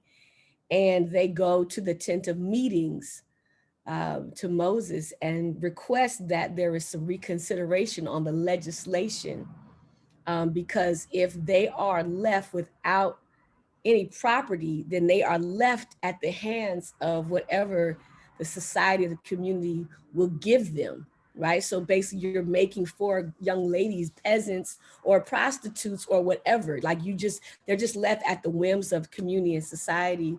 and they go to the tent of meetings to Moses and request that there is some reconsideration on the legislation, because if they are left without any property, then they are left at the hands of whatever the society, the community will give them, right? So basically you're making four young ladies peasants or prostitutes or whatever. Like they're just left at the whims of community and society.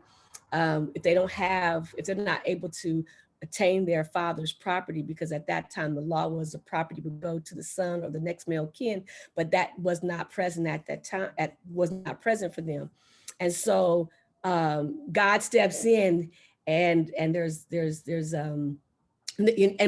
If they're not able to attain their father's property, because at that time the law was the property would go to the son or the next male kin, but that was not present at that time, was not present for them. And so God steps in, and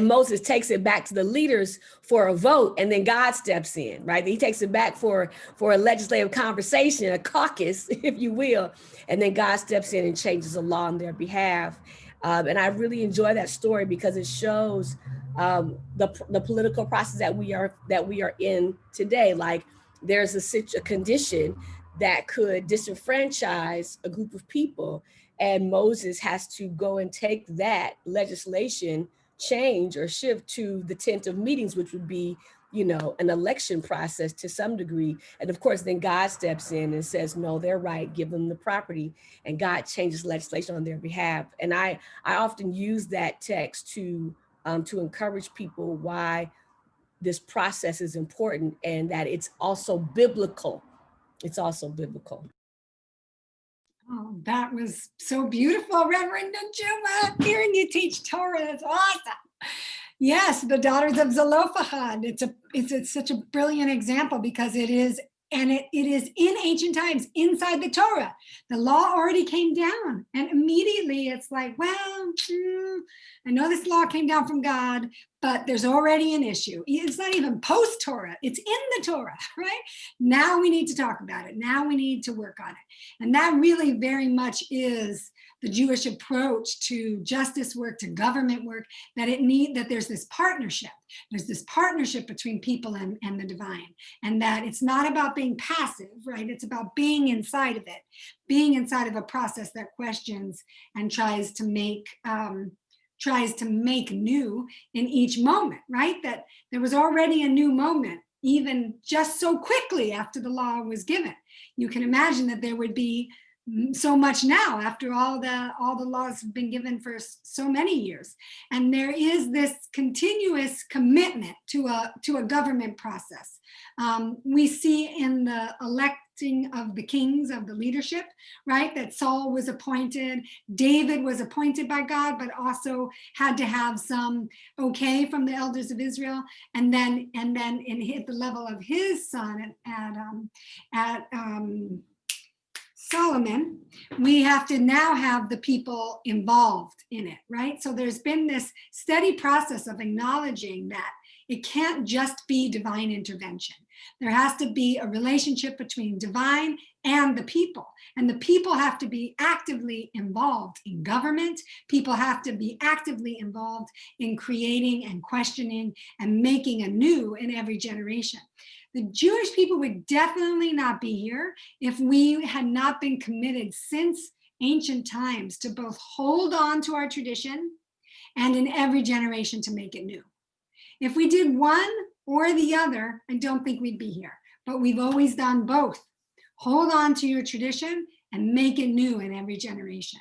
Moses takes it back to the leaders for a vote, and then God steps in, right? He takes it back for a legislative conversation, a caucus, if you will, and then God steps in and changes the law on their behalf. And I really enjoy that story because it shows the political process that we are in today. Like there's a condition that could disenfranchise a group of people, and Moses has to go and take that legislation change or shift to the tent of meetings, which would be an election process to some degree. And of course, then God steps in and says, no, they're right, give them the property. And God changes legislation on their behalf. And I often use that text to encourage people why this process is important and that it's also biblical. It's also biblical. Oh, that was so beautiful, Reverend Najuma. Hearing you teach Torah is awesome. Yes, the daughters of Zelophehad. It's such a brilliant example because it is, and it is in ancient times inside the Torah. The law already came down, and immediately it's like, well, I know this law came down from God, but there's already an issue. It's not even post-Torah, it's in the Torah, right? Now we need to talk about it. Now we need to work on it. And that really very much is the Jewish approach to justice work, to government work, that there's this partnership. There's this partnership between people and the divine, and that it's not about being passive, right? It's about being inside of it, being inside of a process that questions and tries to make new in each moment, right? That there was already a new moment, even just so quickly after the law was given. You can imagine that there would be so much now after all the laws have been given for so many years. And there is this continuous commitment to a government process. We see in the electing of the kings, of the leadership, right, that Saul was appointed, David was appointed by God, but also had to have some okay from the elders of Israel. And then at the level of his son at Solomon, we have to now have the people involved in it, right? So there's been this steady process of acknowledging that it can't just be divine intervention. There has to be a relationship between divine and the people. And the people have to be actively involved in government. People have to be actively involved in creating and questioning and making anew in every generation. The Jewish people would definitely not be here if we had not been committed since ancient times to both hold on to our tradition and in every generation to make it new. If we did one or the other, I don't think we'd be here, but we've always done both. Hold on to your tradition and make it new in every generation.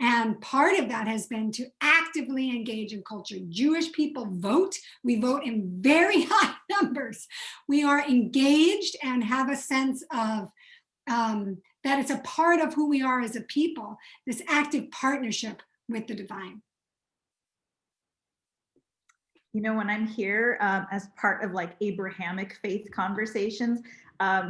And part of that has been to actively engage in culture. Jewish people vote. We vote in very high numbers. We are engaged and have a sense of that it's a part of who we are as a people, this active partnership with the divine. You know, when I'm here as part of like Abrahamic faith conversations,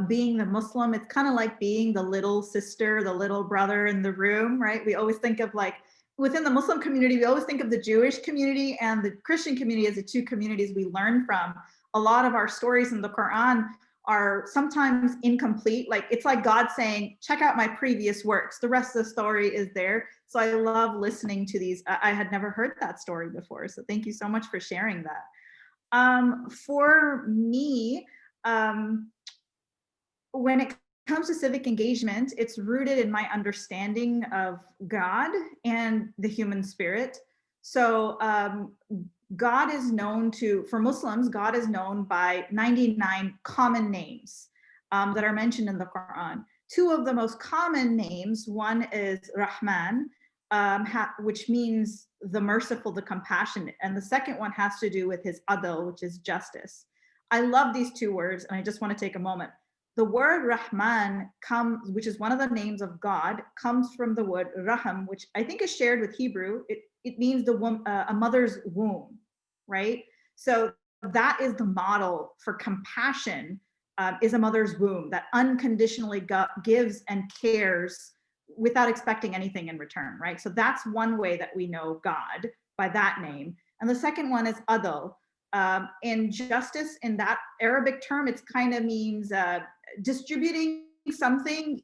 being the Muslim, it's kind of like being the little sister, the little brother in the room, right? We always think of like, within the Muslim community, we always think of the Jewish community and the Christian community as the two communities we learn from. A lot of our stories in the Quran are sometimes incomplete. Like it's like God saying, check out my previous works. The rest of the story is there. So I love listening to these. I had never heard that story before. So thank you so much for sharing that. For me, when it comes to civic engagement, it's rooted in my understanding of God and the human spirit. So God is known to, for Muslims, God is known by 99 common names that are mentioned in the Quran. Two of the most common names, one is Rahman, which means the merciful, the compassionate. And the second one has to do with his adl, which is justice. I love these two words, and I just want to take a moment. The word Rahman comes, which is one of the names of God, comes from the word Raham, which I think is shared with Hebrew. It means a mother's womb, right? So that is the model for compassion, is a mother's womb that unconditionally gives and cares without expecting anything in return, right? So that's one way that we know God, by that name. And the second one is adl. And justice, in that Arabic term, it kind of means distributing something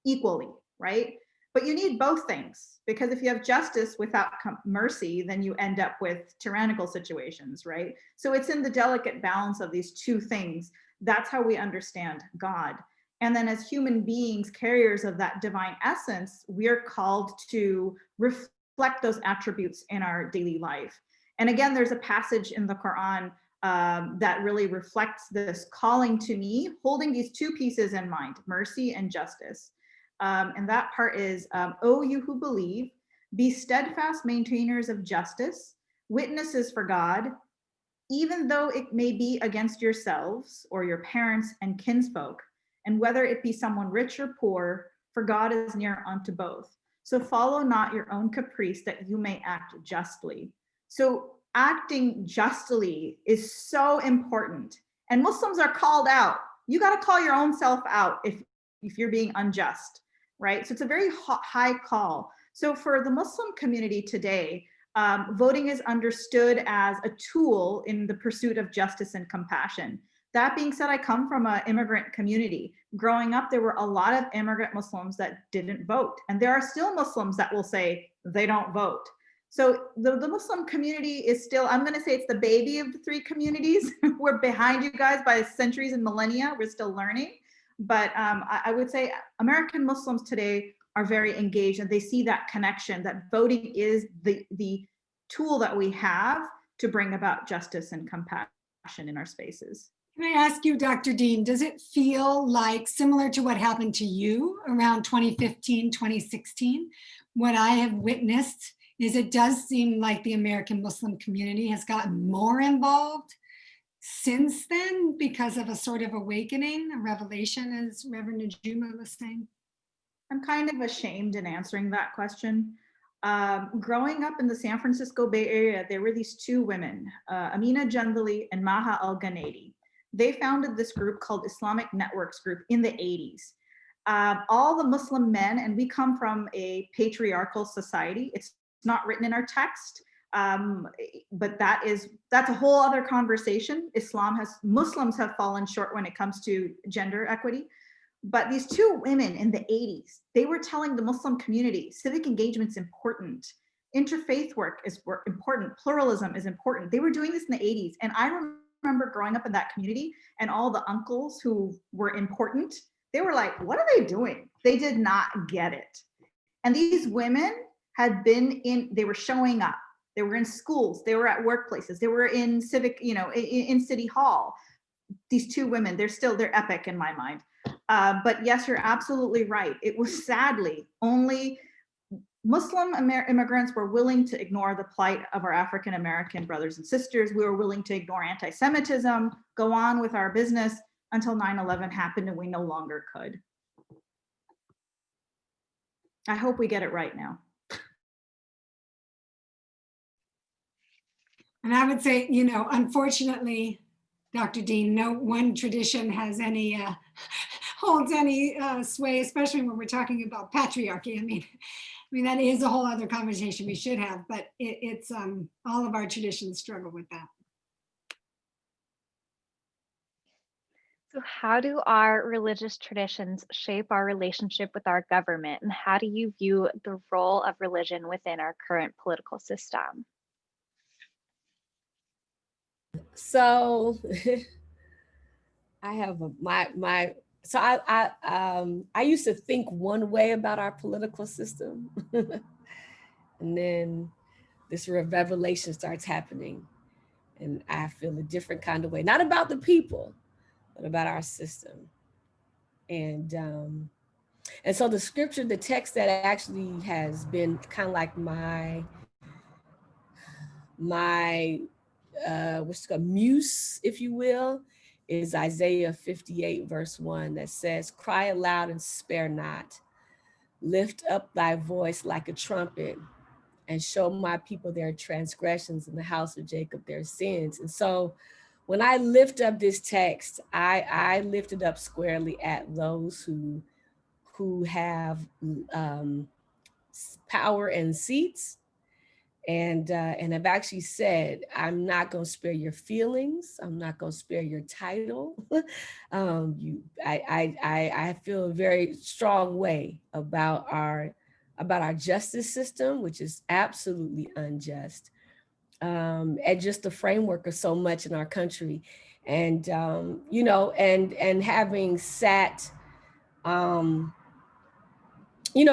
equally, right? But you need both things, because if you have justice without mercy, then you end up with tyrannical situations, right? So it's in the delicate balance of these two things. That's how we understand God. And then as human beings, carriers of that divine essence, we're called to reflect those attributes in our daily life. And again, there's a passage in the Quran that really reflects this calling to me, holding these two pieces in mind, mercy and justice. And that part is, O you who believe, be steadfast maintainers of justice, witnesses for God, even though it may be against yourselves or your parents and kinsfolk, and whether it be someone rich or poor, for God is near unto both. So follow not your own caprice, that you may act justly. So acting justly is so important. And Muslims are called out. You got to call your own self out if you're being unjust, right? So it's a very high call. So for the Muslim community today, voting is understood as a tool in the pursuit of justice and compassion. That being said, I come from an immigrant community. Growing up, there were a lot of immigrant Muslims that didn't vote. And there are still Muslims that will say they don't vote. So the Muslim community is still, I'm gonna say it's the baby of the three communities. We're behind you guys by centuries and millennia. We're still learning. But I would say American Muslims today are very engaged, and they see that connection, that voting is the tool that we have to bring about justice and compassion in our spaces. Can I ask you, Dr. Deen, does it feel like similar to what happened to you around 2015, 2016? What I have witnessed is it does seem like the American Muslim community has gotten more involved since then because of a sort of awakening, a revelation, as Reverend Najuma was saying. I'm kind of ashamed in answering that question. Growing up in the San Francisco Bay Area, there were these two women, Amina Jandali and Maha Al-Ghanadi. They founded this group called Islamic Networks Group in the 80s. All the Muslim men, and we come from a patriarchal society. It's not written in our text, but that's a whole other conversation. Muslims have fallen short when it comes to gender equity. But these two women in the 80s, they were telling the Muslim community, civic engagement's important. Interfaith work is important. Pluralism is important. They were doing this in the 80s. And I remember growing up in that community, and all the uncles who were important, they were like, what are they doing? They did not get it. And these women they were showing up. They were in schools, they were at workplaces, they were in civic, in City Hall. These two women, they're epic in my mind. But yes, you're absolutely right. It was sadly only Muslim immigrants were willing to ignore the plight of our African-American brothers and sisters. We were willing to ignore anti-Semitism, go on with our business until 9/11 happened and we no longer could. I hope we get it right now. And I would say, unfortunately, Dr. Deen, no one tradition has any, holds any sway, especially when we're talking about patriarchy. I mean, that is a whole other conversation we should have, but it's all of our traditions struggle with that. So how do our religious traditions shape our relationship with our government? And how do you view the role of religion within our current political system? So I have I used to think one way about our political system. And then this revelation starts happening and I feel a different kind of way, not about the people, but about our system. And so the scripture, the text that actually has been kind of like my what's called muse, if you will, is Isaiah 58 verse 1 that says, cry aloud and spare not, lift up thy voice like a trumpet and show my people their transgressions and the house of Jacob their sins. And so when I lift up this text, I lift it up squarely at those who have power and seats. And I've actually said, I'm not going to spare your feelings. I'm not going to spare your title. I feel a very strong way about our justice system, which is absolutely unjust, and just the framework of so much in our country, and and having sat.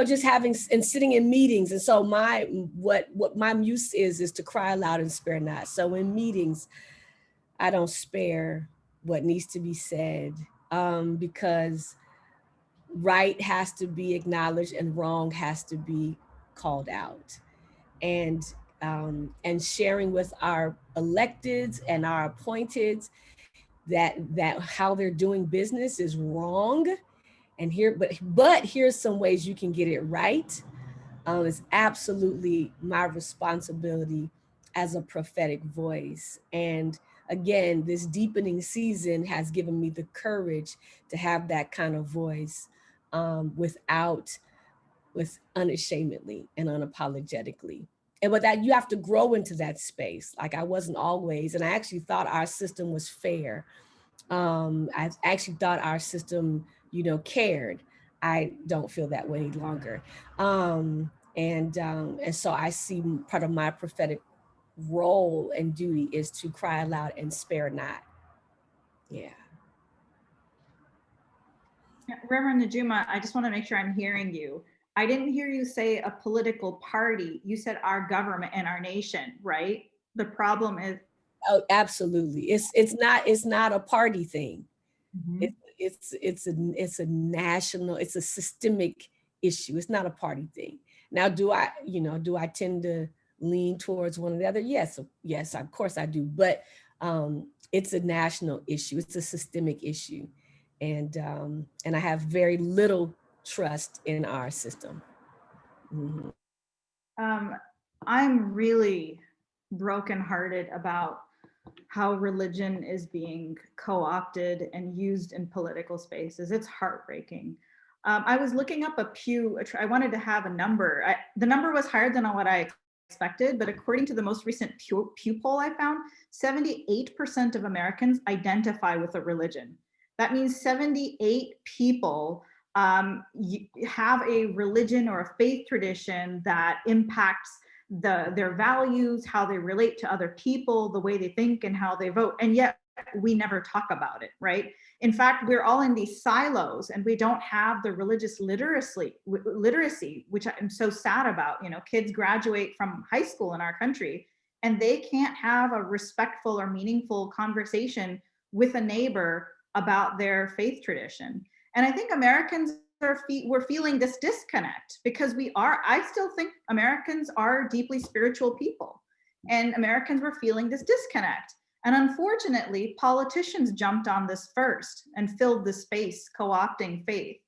Just having and sitting in meetings. And so what my muse is to cry aloud and spare not. So in meetings, I don't spare what needs to be said, because right has to be acknowledged and wrong has to be called out. And sharing with our electeds and our appointeds that how they're doing business is wrong. And but here's some ways you can get it right. It's absolutely my responsibility as a prophetic voice. And again, this deepening season has given me the courage to have that kind of voice, with unashamedly and unapologetically. And with that, you have to grow into that space. Like I wasn't always, and I actually thought our system was fair. I actually thought our system, cared. I don't feel that way any longer. And so I see part of my prophetic role and duty is to cry aloud and spare not. Yeah. Reverend Najuma, I just want to make sure I'm hearing you. I didn't hear you say a political party. You said our government and our nation, right? The problem is. Oh, absolutely. It's not a party thing. It's a national, it's a systemic issue. It's not a party thing. Now, do I tend to lean towards one or the other? Yes, of course I do. But it's a national issue. It's a systemic issue. And I have very little trust in our system. Mm-hmm. I'm really brokenhearted about how religion is being co-opted and used in political spaces. It's heartbreaking. I was looking up a Pew, I wanted to have a number. The number was higher than what I expected, but according to the most recent Pew poll I found, 78% of Americans identify with a religion. That means 78 people have a religion or a faith tradition that impacts their values, how they relate to other people, the way they think and how they vote. And yet we never talk about it, right? In fact, we're all in these silos and we don't have the religious literacy, which I'm so sad about. Kids graduate from high school in our country and they can't have a respectful or meaningful conversation with a neighbor about their faith tradition. And I think Americans we're feeling this disconnect because I still think Americans are deeply spiritual people, and Americans were feeling this disconnect. And unfortunately, politicians jumped on this first and filled the space, co-opting faith.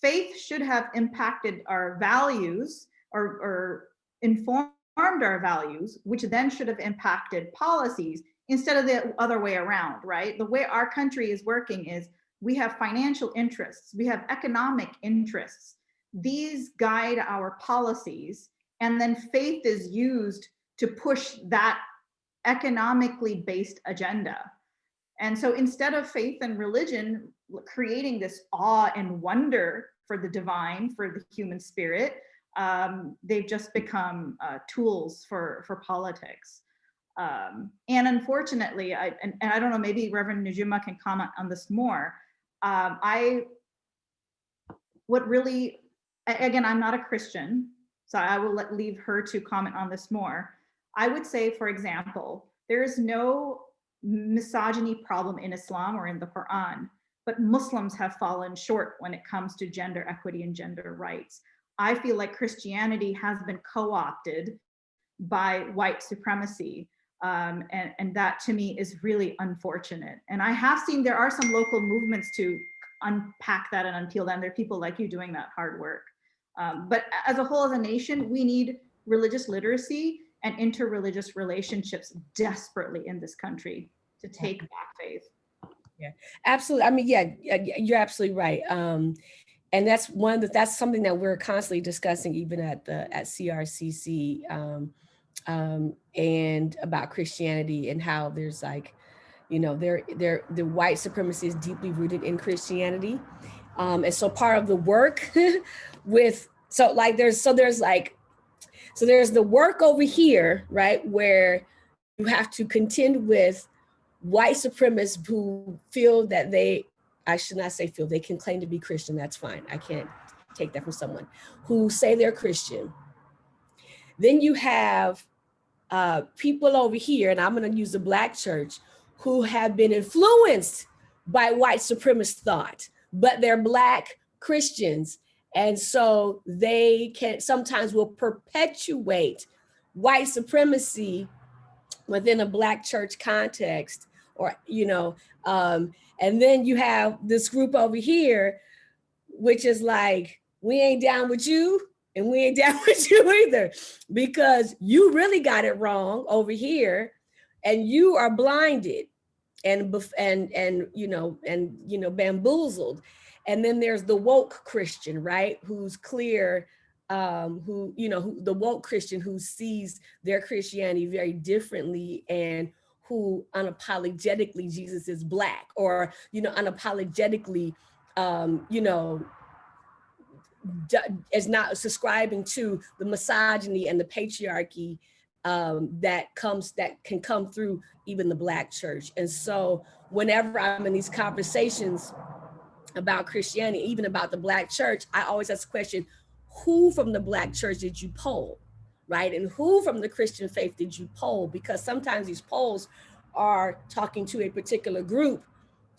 Faith should have impacted our values or informed our values, which then should have impacted policies instead of the other way around, right? The way our country is working is we have financial interests, we have economic interests. These guide our policies, and then faith is used to push that economically based agenda. And so instead of faith and religion creating this awe and wonder for the divine, for the human spirit, they've just become tools for politics. And unfortunately, I don't know, maybe Reverend Najuma can comment on this more. Again, I'm not a Christian, so I will leave her to comment on this more. I would say, for example, there is no misogyny problem in Islam or in the Quran, but Muslims have fallen short when it comes to gender equity and gender rights. I feel like Christianity has been co-opted by white supremacy. And that to me is really unfortunate. And I have seen there are some local movements to unpack that and unpeel that. And there are people like you doing that hard work. But as a whole, as a nation, we need religious literacy and interreligious relationships desperately in this country to take back faith. Yeah, absolutely. I mean, yeah, you're absolutely right. And that's that's something that we're constantly discussing, even at CRCC. And about Christianity and how there's like, the white supremacy is deeply rooted in Christianity. And so part of the work there's the work over here, right, where you have to contend with white supremacists who feel that they can claim to be Christian. That's fine. I can't take that from someone who say they're Christian. Then you have people over here, and I'm going to use the Black church, who have been influenced by white supremacist thought, but they're Black Christians. And so they can sometimes will perpetuate white supremacy within a Black church context, or, and then you have this group over here, which is like, we ain't down with you and we ain't down with you either, because you really got it wrong over here and you are blinded and bamboozled. And then there's the woke Christian, right? Who's clear, who the woke Christian who sees their Christianity very differently, and who unapologetically Jesus is Black, or, unapologetically, is not subscribing to the misogyny and the patriarchy that can come through even the Black church. And so whenever I'm in these conversations about Christianity, even about the Black church, I always ask the question, who from the Black church did you poll, right? And who from the Christian faith did you poll? Because sometimes these polls are talking to a particular group,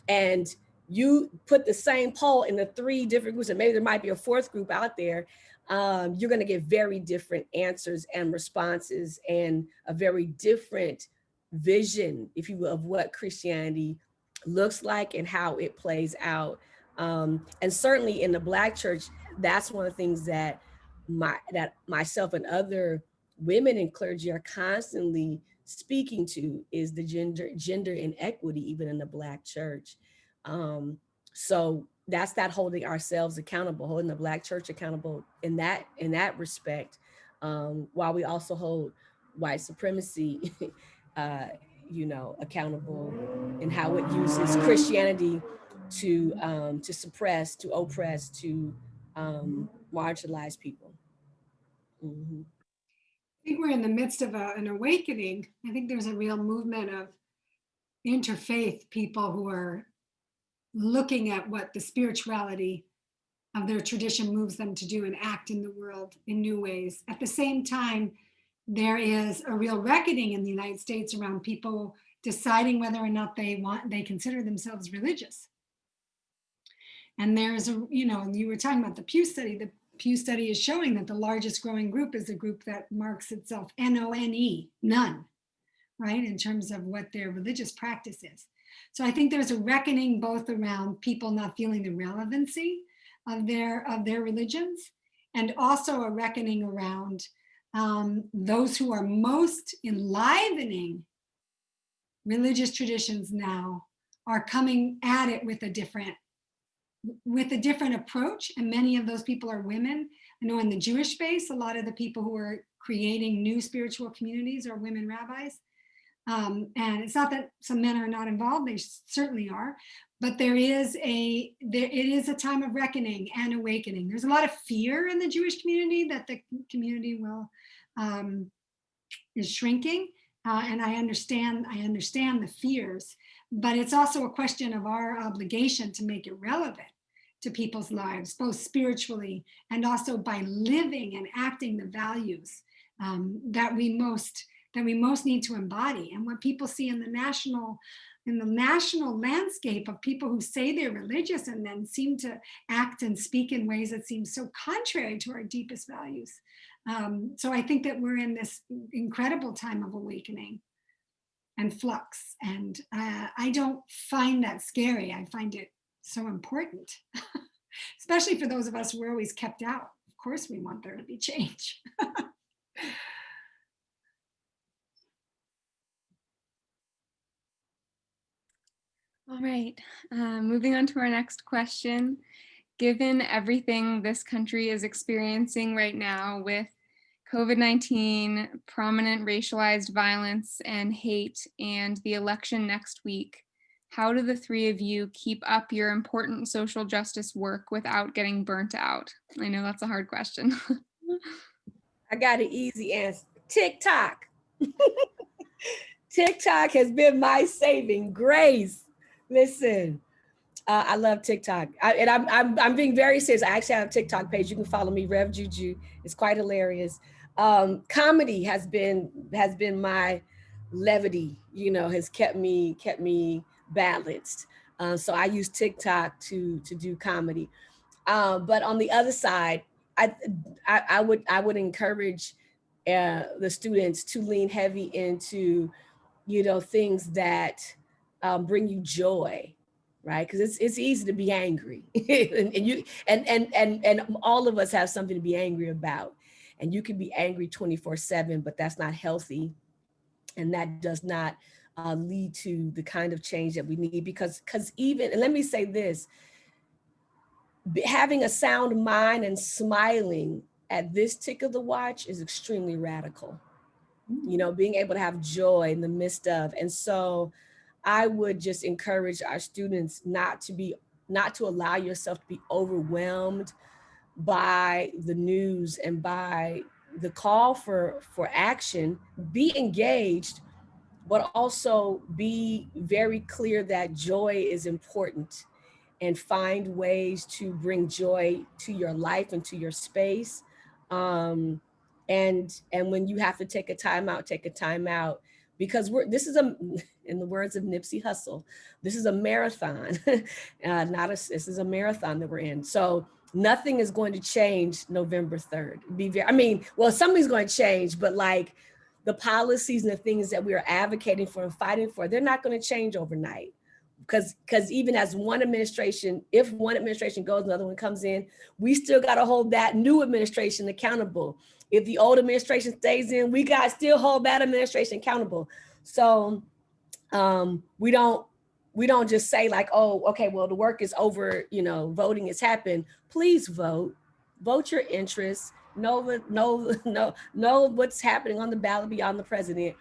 and you put the same poll in the 3 different groups, and maybe there might be a 4th group out there, you're going to get very different answers and responses, and a very different vision, if you will, of what Christianity looks like and how it plays out. And certainly in the Black church, that's one of the things that myself and other women in clergy are constantly speaking to, is the gender inequity even in the Black church. So that's that holding ourselves accountable, holding the Black church accountable in that respect, while we also hold white supremacy accountable in how it uses Christianity to suppress, to oppress, to marginalize people. Mm-hmm. I think we're in the midst of an awakening. I think there's a real movement of interfaith people who are looking at what the spirituality of their tradition moves them to do and act in the world in new ways. At the same time, there is a real reckoning in the United States around people deciding whether or not they consider themselves religious. And there's you were talking about the Pew study. The Pew study is showing that the largest growing group is a group that marks itself N-O-N-E, none, right? In terms of what their religious practice is. So I think there's a reckoning both around people not feeling the relevancy of their religions, and also a reckoning around those who are most enlivening religious traditions now are coming at it with a different approach. And many of those people are women. I know in the Jewish space, a lot of the people who are creating new spiritual communities are women rabbis. And it's not that some men are not involved, they certainly are, but it is a time of reckoning and awakening. There's a lot of fear in the Jewish community that the community is shrinking, and I understand the fears, but it's also a question of our obligation to make it relevant to people's lives, both spiritually and also by living and acting the values that we most need to embody. And what people see in the national landscape of people who say they're religious and then seem to act and speak in ways that seem so contrary to our deepest values. So I think that we're in this incredible time of awakening and flux. And I don't find that scary. I find it so important, especially for those of us who were always kept out. Of course, we want there to be change. All right, moving on to our next question. Given everything this country is experiencing right now with COVID-19, prominent racialized violence and hate, and the election next week, how do the 3 of you keep up your important social justice work without getting burnt out? I know that's a hard question. I got an easy answer. TikTok. TikTok has been my saving grace. Listen, I love TikTok. I'm being very serious. I actually have a TikTok page. You can follow me, Rev Juju. It's quite hilarious. Comedy has been my levity, has kept me balanced. So I use TikTok to do comedy. But on the other side, I would encourage the students to lean heavy into, things that bring you joy, right? Because it's easy to be angry, and all of us have something to be angry about, and you can be angry 24/7, but that's not healthy, and that does not lead to the kind of change that we need. Because even, and let me say this, having a sound mind and smiling at this tick of the watch is extremely radical. Being able to have joy in the midst of. And so I would just encourage our students not to allow yourself to be overwhelmed by the news and by the call for action. Be engaged, but also be very clear that joy is important, and find ways to bring joy to your life and to your space. And when you have to take a time out, take a time out, because this is in the words of Nipsey Hussle, this is a marathon, this is a marathon that we're in. So nothing is going to change November 3rd. Something's going to change, but like the policies and the things that we are advocating for and fighting for, they're not going to change overnight. Because even as one administration, if one administration goes, another one comes in, we still got to hold that new administration accountable. If the old administration stays in, we got to still hold that administration accountable. So we don't just say like, oh, okay, well, the work is over, voting has happened. Please vote your interests, know what's happening on the ballot beyond the president.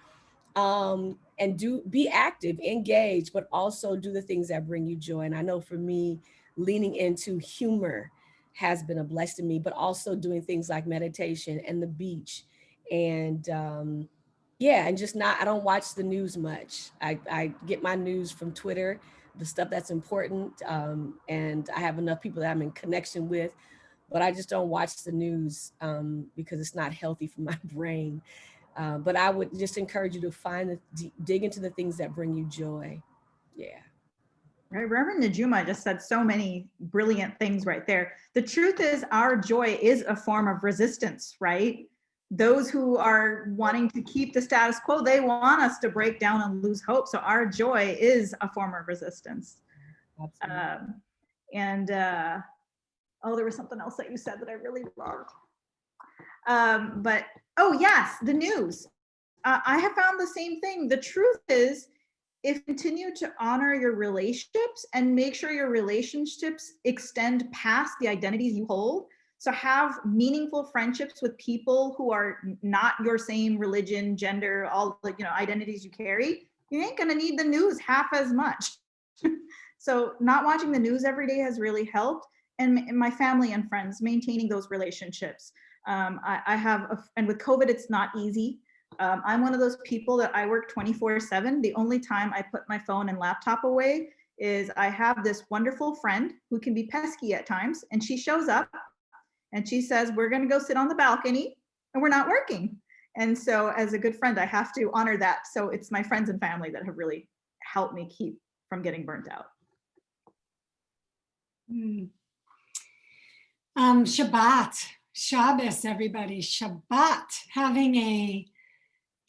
And be active, engage, but also do the things that bring you joy. And I know for me, leaning into humor has been a blessing to me, but also doing things like meditation and the beach. And and just I don't watch the news much. I get my news from Twitter, the stuff that's important. And I have enough people that I'm in connection with, but I just don't watch the news because it's not healthy for my brain. But I would just encourage you to dig into the things that bring you joy. Yeah. Right, Reverend Najuma just said so many brilliant things right there. The truth is, our joy is a form of resistance, right? Those who are wanting to keep the status quo, they want us to break down and lose hope. So our joy is a form of resistance. Absolutely. There was something else that you said that I really loved. Oh yes, the news. I have found the same thing. The truth is, if you continue to honor your relationships and make sure your relationships extend past the identities you hold, so have meaningful friendships with people who are not your same religion, gender, all the identities you carry, you ain't gonna need the news half as much. So not watching the news every day has really helped. And my family and friends, maintaining those relationships. I have, and with COVID, it's not easy. I'm one of those people that I work 24/7. The only time I put my phone and laptop away is I have this wonderful friend who can be pesky at times, and she shows up and she says, we're going to go sit on the balcony, and we're not working. And so as a good friend, I have to honor that. So it's my friends and family that have really helped me keep from getting burnt out. Shabbos, everybody, Shabbat, having a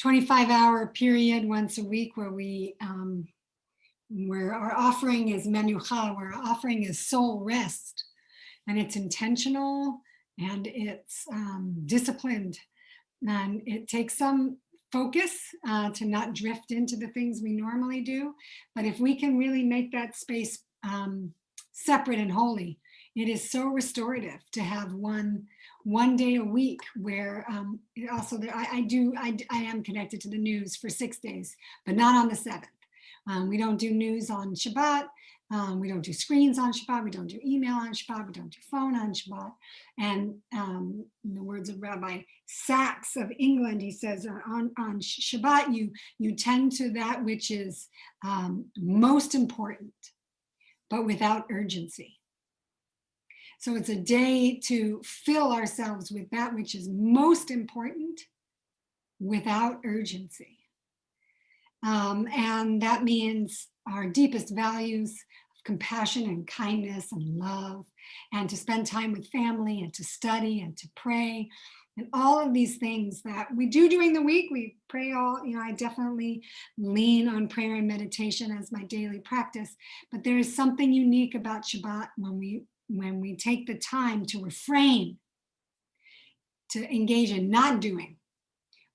25-hour period once a week where where our offering is menucha, where our offering is soul rest, and it's intentional and it's disciplined, and it takes some focus to not drift into the things we normally do. But if we can really make that space separate and holy, it is so restorative to have one day a week where also I am connected to the news for 6 days, but not on the 7th. We don't do news on Shabbat. We don't do screens on Shabbat. We don't do email on Shabbat. We don't do phone on Shabbat. And in the words of Rabbi Sachs of England, he says on Shabbat, you tend to that which is most important, but without urgency. So it's a day to fill ourselves with that which is most important without urgency. And that means our deepest values of compassion and kindness and love, and to spend time with family and to study and to pray. And all of these things that we do during the week, we pray all, I definitely lean on prayer and meditation as my daily practice. But there is something unique about Shabbat when we take the time to refrain, to engage in not doing,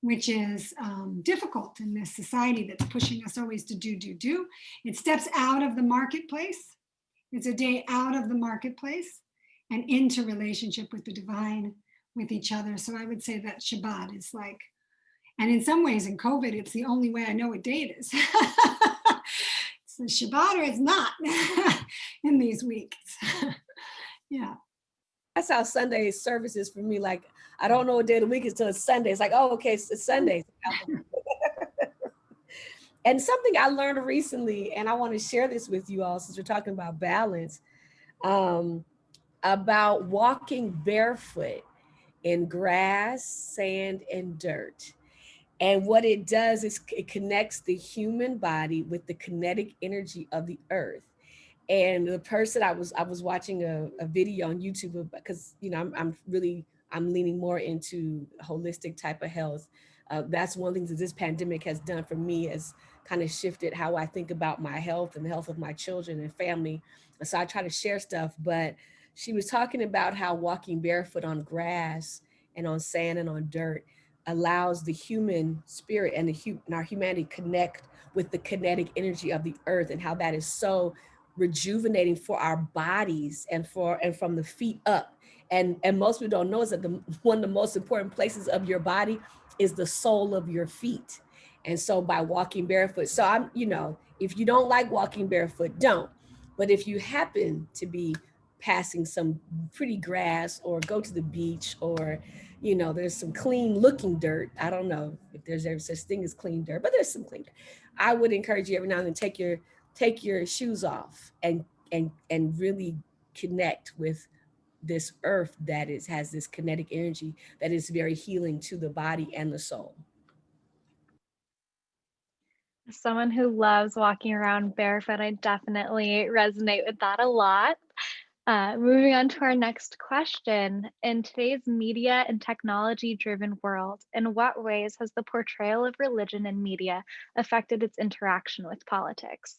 which is difficult in this society that's pushing us always to do. It steps out of the marketplace. It's a day out of the marketplace and into relationship with the divine, with each other. So I would say that Shabbat is like, and in some ways in COVID, it's the only way I know what day it is. It's a Shabbat or it's not in these weeks. Yeah. That's how Sunday service is for me. Like, I don't know what day of the week is till it's Sunday. It's like, oh, okay, it's Sunday. And something I learned recently, and I want to share this with you all since we're talking about balance, about walking barefoot in grass, sand, and dirt. And what it does is it connects the human body with the kinetic energy of the earth. And the person I was watching a video on YouTube, because I'm leaning more into holistic type of health. That's one of the things that this pandemic has done for me, has kind of shifted how I think about my health and the health of my children and family. And so I try to share stuff, but she was talking about how walking barefoot on grass and on sand and on dirt allows the human spirit and our humanity connect with the kinetic energy of the earth, and how that is so rejuvenating for our bodies and from the feet up. And most people don't know is that one of the most important places of your body is the sole of your feet. And so by walking barefoot, so I'm, if you don't like walking barefoot, don't. But if you happen to be passing some pretty grass or go to the beach, or there's some clean looking dirt, I don't know if there's ever such thing as clean dirt, but there's some clean dirt. I would encourage you every now and then take your shoes off and really connect with this earth that has this kinetic energy that is very healing to the body and the soul. As someone who loves walking around barefoot, I definitely resonate with that a lot. Moving on to our next question. In today's media and technology-driven world, in what ways has the portrayal of religion in media affected its interaction with politics?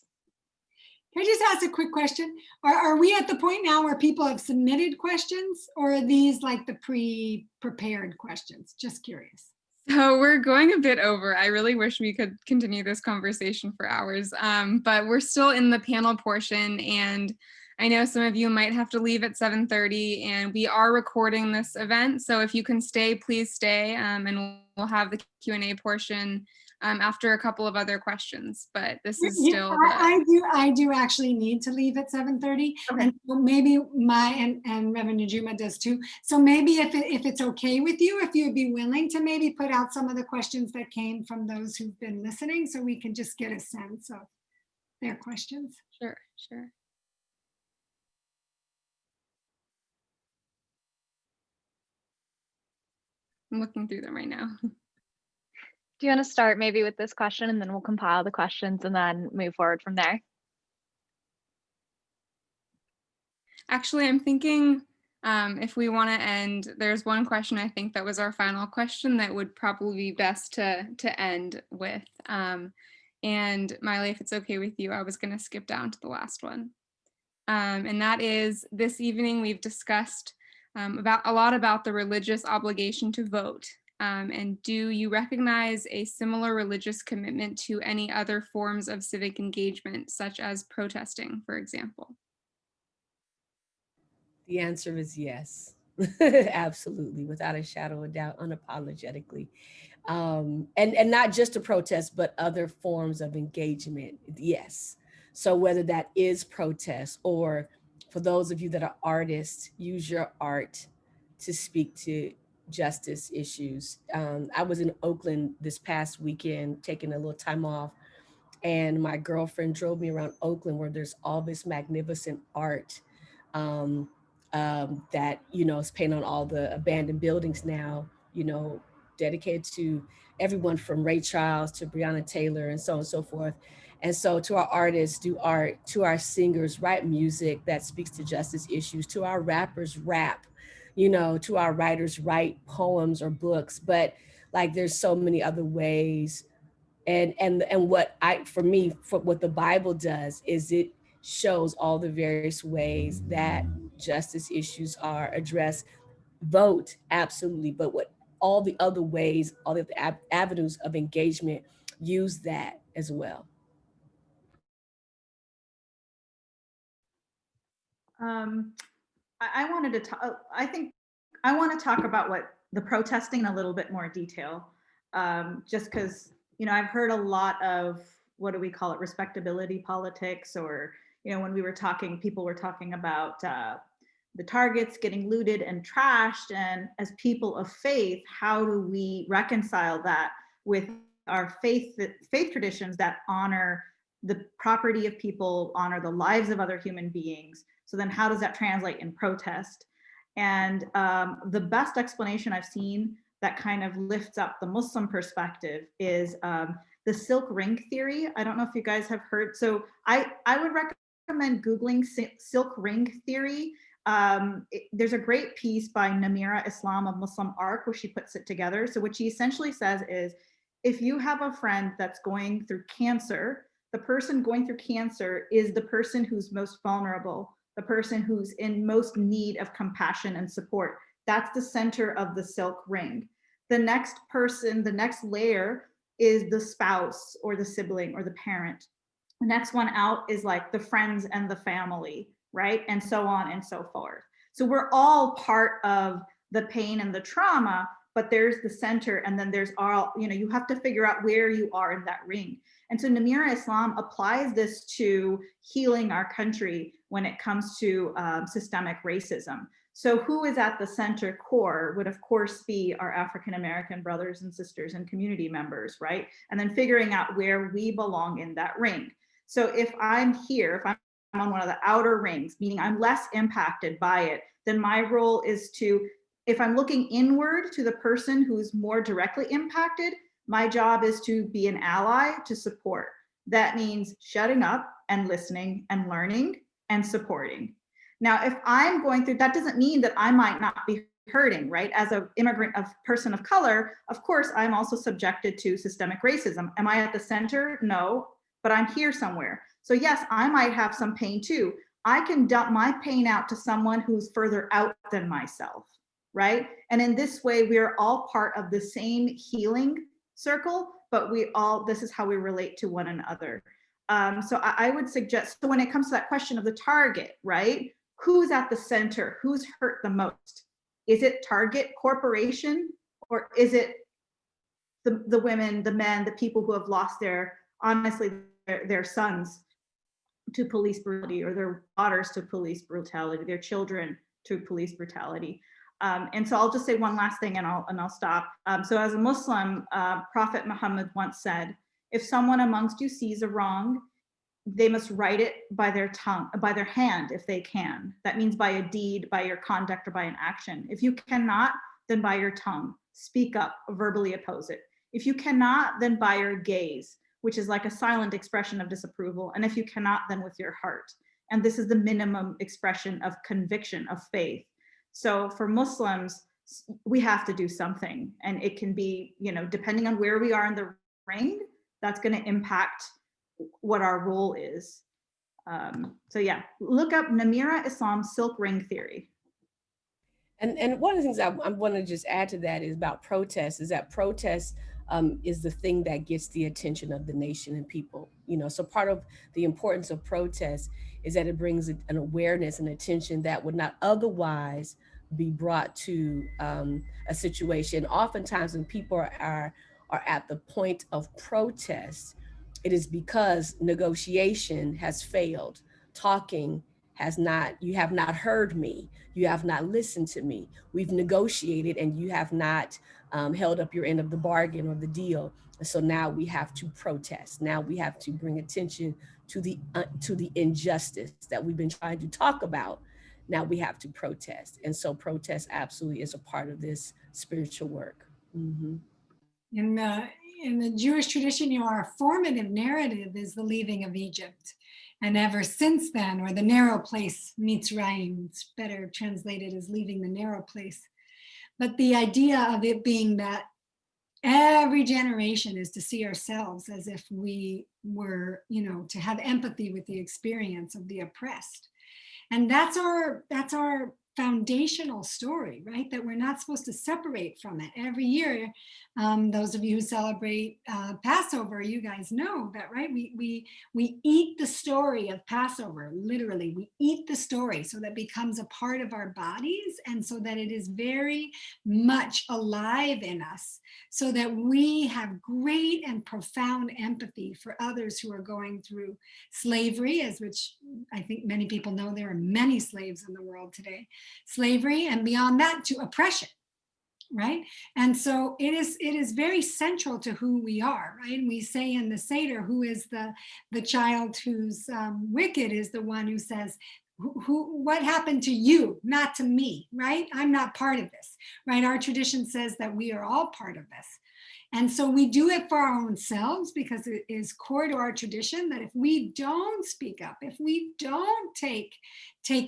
Can I just ask a quick question? Are we at the point now where people have submitted questions, or are these like the pre-prepared questions? Just curious. So we're going a bit over. I really wish we could continue this conversation for hours, but we're still in the panel portion, and I know some of you might have to leave at 7:30, and we are recording this event. So if you can stay, please stay, and we'll have the Q&A portion after a couple of other questions. But this is still I do actually need to leave at 7:30, okay. And so maybe and Reverend Najuma does too. So maybe if it's okay with you, if you'd be willing to maybe put out some of the questions that came from those who've been listening, so we can just get a sense of their questions. Sure. I'm looking through them right now. Do you want to start maybe with this question, and then we'll compile the questions and then move forward from there? Actually, I'm thinking if we want to end, there's one question I think that was our final question that would probably be best to end with. And Miley, if it's okay with you, I was going to skip down to the last one. And that is, this evening we've discussed a lot about the religious obligation to vote. And do you recognize a similar religious commitment to any other forms of civic engagement, such as protesting, for example? The answer is yes. Absolutely, without a shadow of doubt, unapologetically. And not just a protest, but other forms of engagement. Yes. So whether that is protest, or for those of you that are artists, use your art to speak to justice issues. I was in Oakland this past weekend, taking a little time off, and my girlfriend drove me around Oakland, where there's all this magnificent art that, is painted on all the abandoned buildings now, dedicated to everyone from Ray Charles to Breonna Taylor and so on and so forth. And so to our artists, do art, to our singers, write music that speaks to justice issues, to our rappers, rap, you know, to our writers, write poems or books. But like there's so many other ways. And what for me, for what the Bible does is it shows all the various ways that justice issues are addressed. Vote, absolutely, but what all the other ways, all the avenues of engagement, use that as well. I wanted to talk, I think I want to talk about what the protesting in a little bit more detail, just because, you know, I've heard a lot of, what do we call it, respectability politics, or, you know, when we were talking, people were talking about the targets getting looted and trashed. And as people of faith, how do we reconcile that with our faith traditions that honor the property of people, honor the lives of other human beings? So then how does that translate in protest? And the best explanation I've seen that kind of lifts up the Muslim perspective is the silk ring theory. I don't know if you guys have heard. So I would recommend Googling silk ring theory. There's a great piece by Namira Islam of Muslim Arc where she puts it together. So what she essentially says is, if you have a friend that's going through cancer, the person going through cancer is the person who's most vulnerable, the person who's in most need of compassion and support. That's the center of the silk ring. The next person, the next layer is the spouse or the sibling or the parent. The next one out is like the friends and the family, right? And so on and so forth. So we're all part of the pain and the trauma, but there's the center, and then there's all, you know, you have to figure out where you are in that ring. And so Namira Islam applies this to healing our country when it comes to systemic racism. So who is at the center core would of course be our African-American brothers and sisters and community members, right? And then figuring out where we belong in that ring. So if I'm here, if I'm on one of the outer rings, meaning I'm less impacted by it, then my role is to, if I'm looking inward to the person who's more directly impacted, my job is to be an ally to support. That means shutting up and listening and learning and supporting. Now, if I'm going through, that doesn't mean that I might not be hurting, right? As an immigrant, a person of color, of course, I'm also subjected to systemic racism. Am I at the center? No, but I'm here somewhere. So yes, I might have some pain too. I can dump my pain out to someone who's further out than myself, right? And in this way, we are all part of the same healing circle, but this is how we relate to one another. So I would suggest, so when it comes to that question of the target, right? Who's at the center? Who's hurt the most? Is it Target Corporation, or is it the women, the men, the people who have lost honestly, their sons to police brutality, or their daughters to police brutality, their children to police brutality? And so I'll just say one last thing and I'll stop. So as a Muslim, Prophet Muhammad once said, if someone amongst you sees a wrong, they must write it by their tongue, by their hand, if they can. That means by a deed, by your conduct, or by an action. If you cannot, then by your tongue. Speak up, verbally oppose it. If you cannot, then by your gaze, which is like a silent expression of disapproval. And if you cannot, then with your heart. And this is the minimum expression of conviction, of faith. So for Muslims, we have to do something. And it can be, you know, depending on where we are in the ring, that's going to impact what our role is. So yeah, look up Namira Islam silk ring theory. And one of the things I want to just add to that is about protest, is that protest is the thing that gets the attention of the nation and people. You know, so part of the importance of protest is that it brings an awareness and attention that would not otherwise be brought to a situation. Oftentimes when people are at the point of protest, it is because negotiation has failed, talking has not, you have not heard me, you have not listened to me, we've negotiated and you have not held up your end of the bargain or the deal. And so now we have to protest. Now we have to bring attention to the injustice that we've been trying to talk about. Now we have to protest. And so protest absolutely is a part of this spiritual work. Mhm. In the Jewish tradition, our formative narrative is the leaving of Egypt. And ever since then, or the narrow place, Mitzrayim, it's better translated as leaving the narrow place. But the idea of it being that every generation is to see ourselves as if we were, to have empathy with the experience of the oppressed. And that's our foundational story, right? That we're not supposed to separate from it. Every year, those of you who celebrate Passover, you guys know that, right? We eat the story of Passover, literally. We eat the story so that it becomes a part of our bodies and so that it is very much alive in us, so that we have great and profound empathy for others who are going through slavery, as which I think many people know there are many slaves in the world today. Slavery, and beyond that to oppression, right? And so it is very central to who we are, right? And we say in the Seder, who is the child who's wicked is the one who says, what happened to you, not to me, right? I'm not part of this, right? Our tradition says that we are all part of this. And so we do it for our own selves because it is core to our tradition that if we don't speak up, if we don't take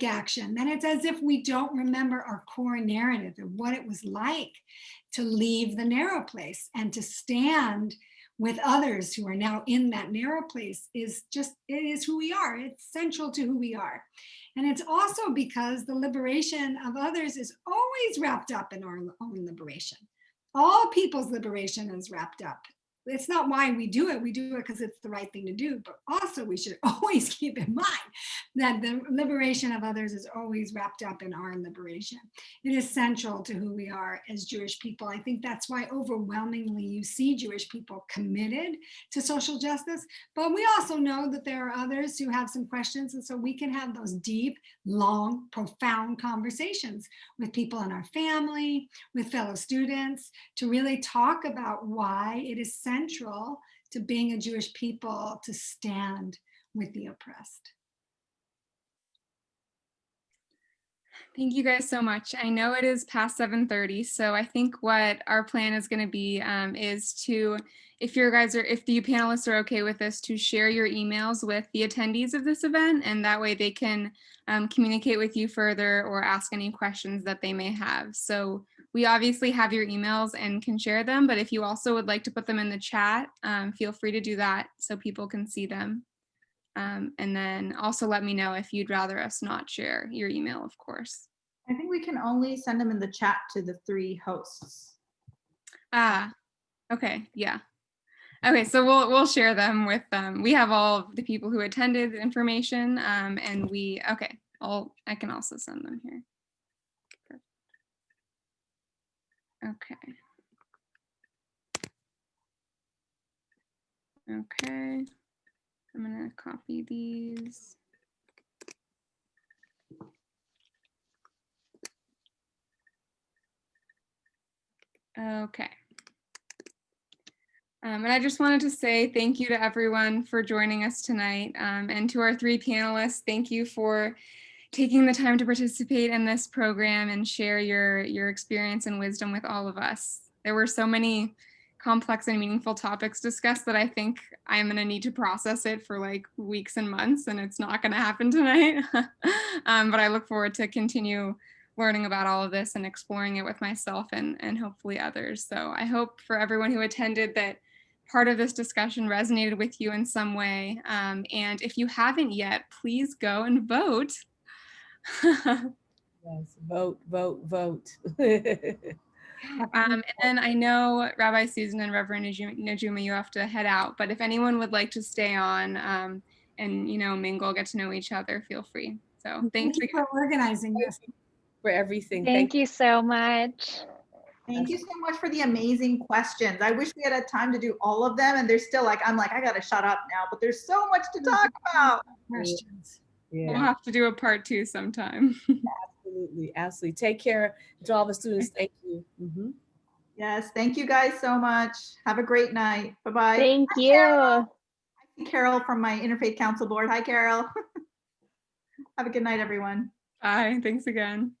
action, then it's as if we don't remember our core narrative and what it was like to leave the narrow place and to stand with others who are now in that narrow place. It is who we are. It's central to who we are. And it's also because the liberation of others is always wrapped up in our own liberation. All people's liberation is wrapped up. It's not why we do it. We do it because it's the right thing to do. But also we should always keep in mind that the liberation of others is always wrapped up in our liberation. It is central to who we are as Jewish people. I think that's why overwhelmingly you see Jewish people committed to social justice. But we also know that there are others who have some questions. And so we can have those deep, long, profound conversations with people in our family, with fellow students, to really talk about why it is central to being a Jewish people to stand with the oppressed. Thank you guys so much. I know it is past 7:30, so I think what our plan is going to be is to, if you panelists are okay with this, to share your emails with the attendees of this event, and that way they can communicate with you further or ask any questions that they may have. So we obviously have your emails and can share them, but if you also would like to put them in the chat, feel free to do that so people can see them. And then also let me know if you'd rather us not share your email, of course. I think we can only send them in the chat to the 3 hosts. Okay, yeah. Okay, so we'll share them with we have all the people who attended information, and I can also send them here. Okay. Okay. I'm gonna copy these. Okay. And I just wanted to say thank you to everyone for joining us tonight, and to our 3 panelists. Thank you for taking the time to participate in this program and share your experience and wisdom with all of us. There were so many complex and meaningful topics discussed that I think I'm going to need to process it for like weeks and months, and it's not going to happen tonight. But I look forward to continue learning about all of this and exploring it with myself and hopefully others. So I hope for everyone who attended that part of this discussion resonated with you in some way. And if you haven't yet, please go and vote. Yes, vote, vote, vote. And then I know Rabbi Susan and Reverend Najuma, you have to head out, but if anyone would like to stay on and mingle, get to know each other, feel free. So thank you for organizing this. For everything. Thank you so much. Thank you so much for the amazing questions. I wish we had time to do all of them, and there's still I'm like, I gotta shut up now, but there's so much to talk about. Questions. Yeah. We'll have to do a part 2 sometime. Absolutely, absolutely. Take care to all the students. Thank you. Mm-hmm. Yes, thank you guys so much. Have a great night. Bye-bye. Thank Hi, you. Carol. I see Carol from my Interfaith Council Board. Hi, Carol. Have a good night, everyone. Bye. Thanks again.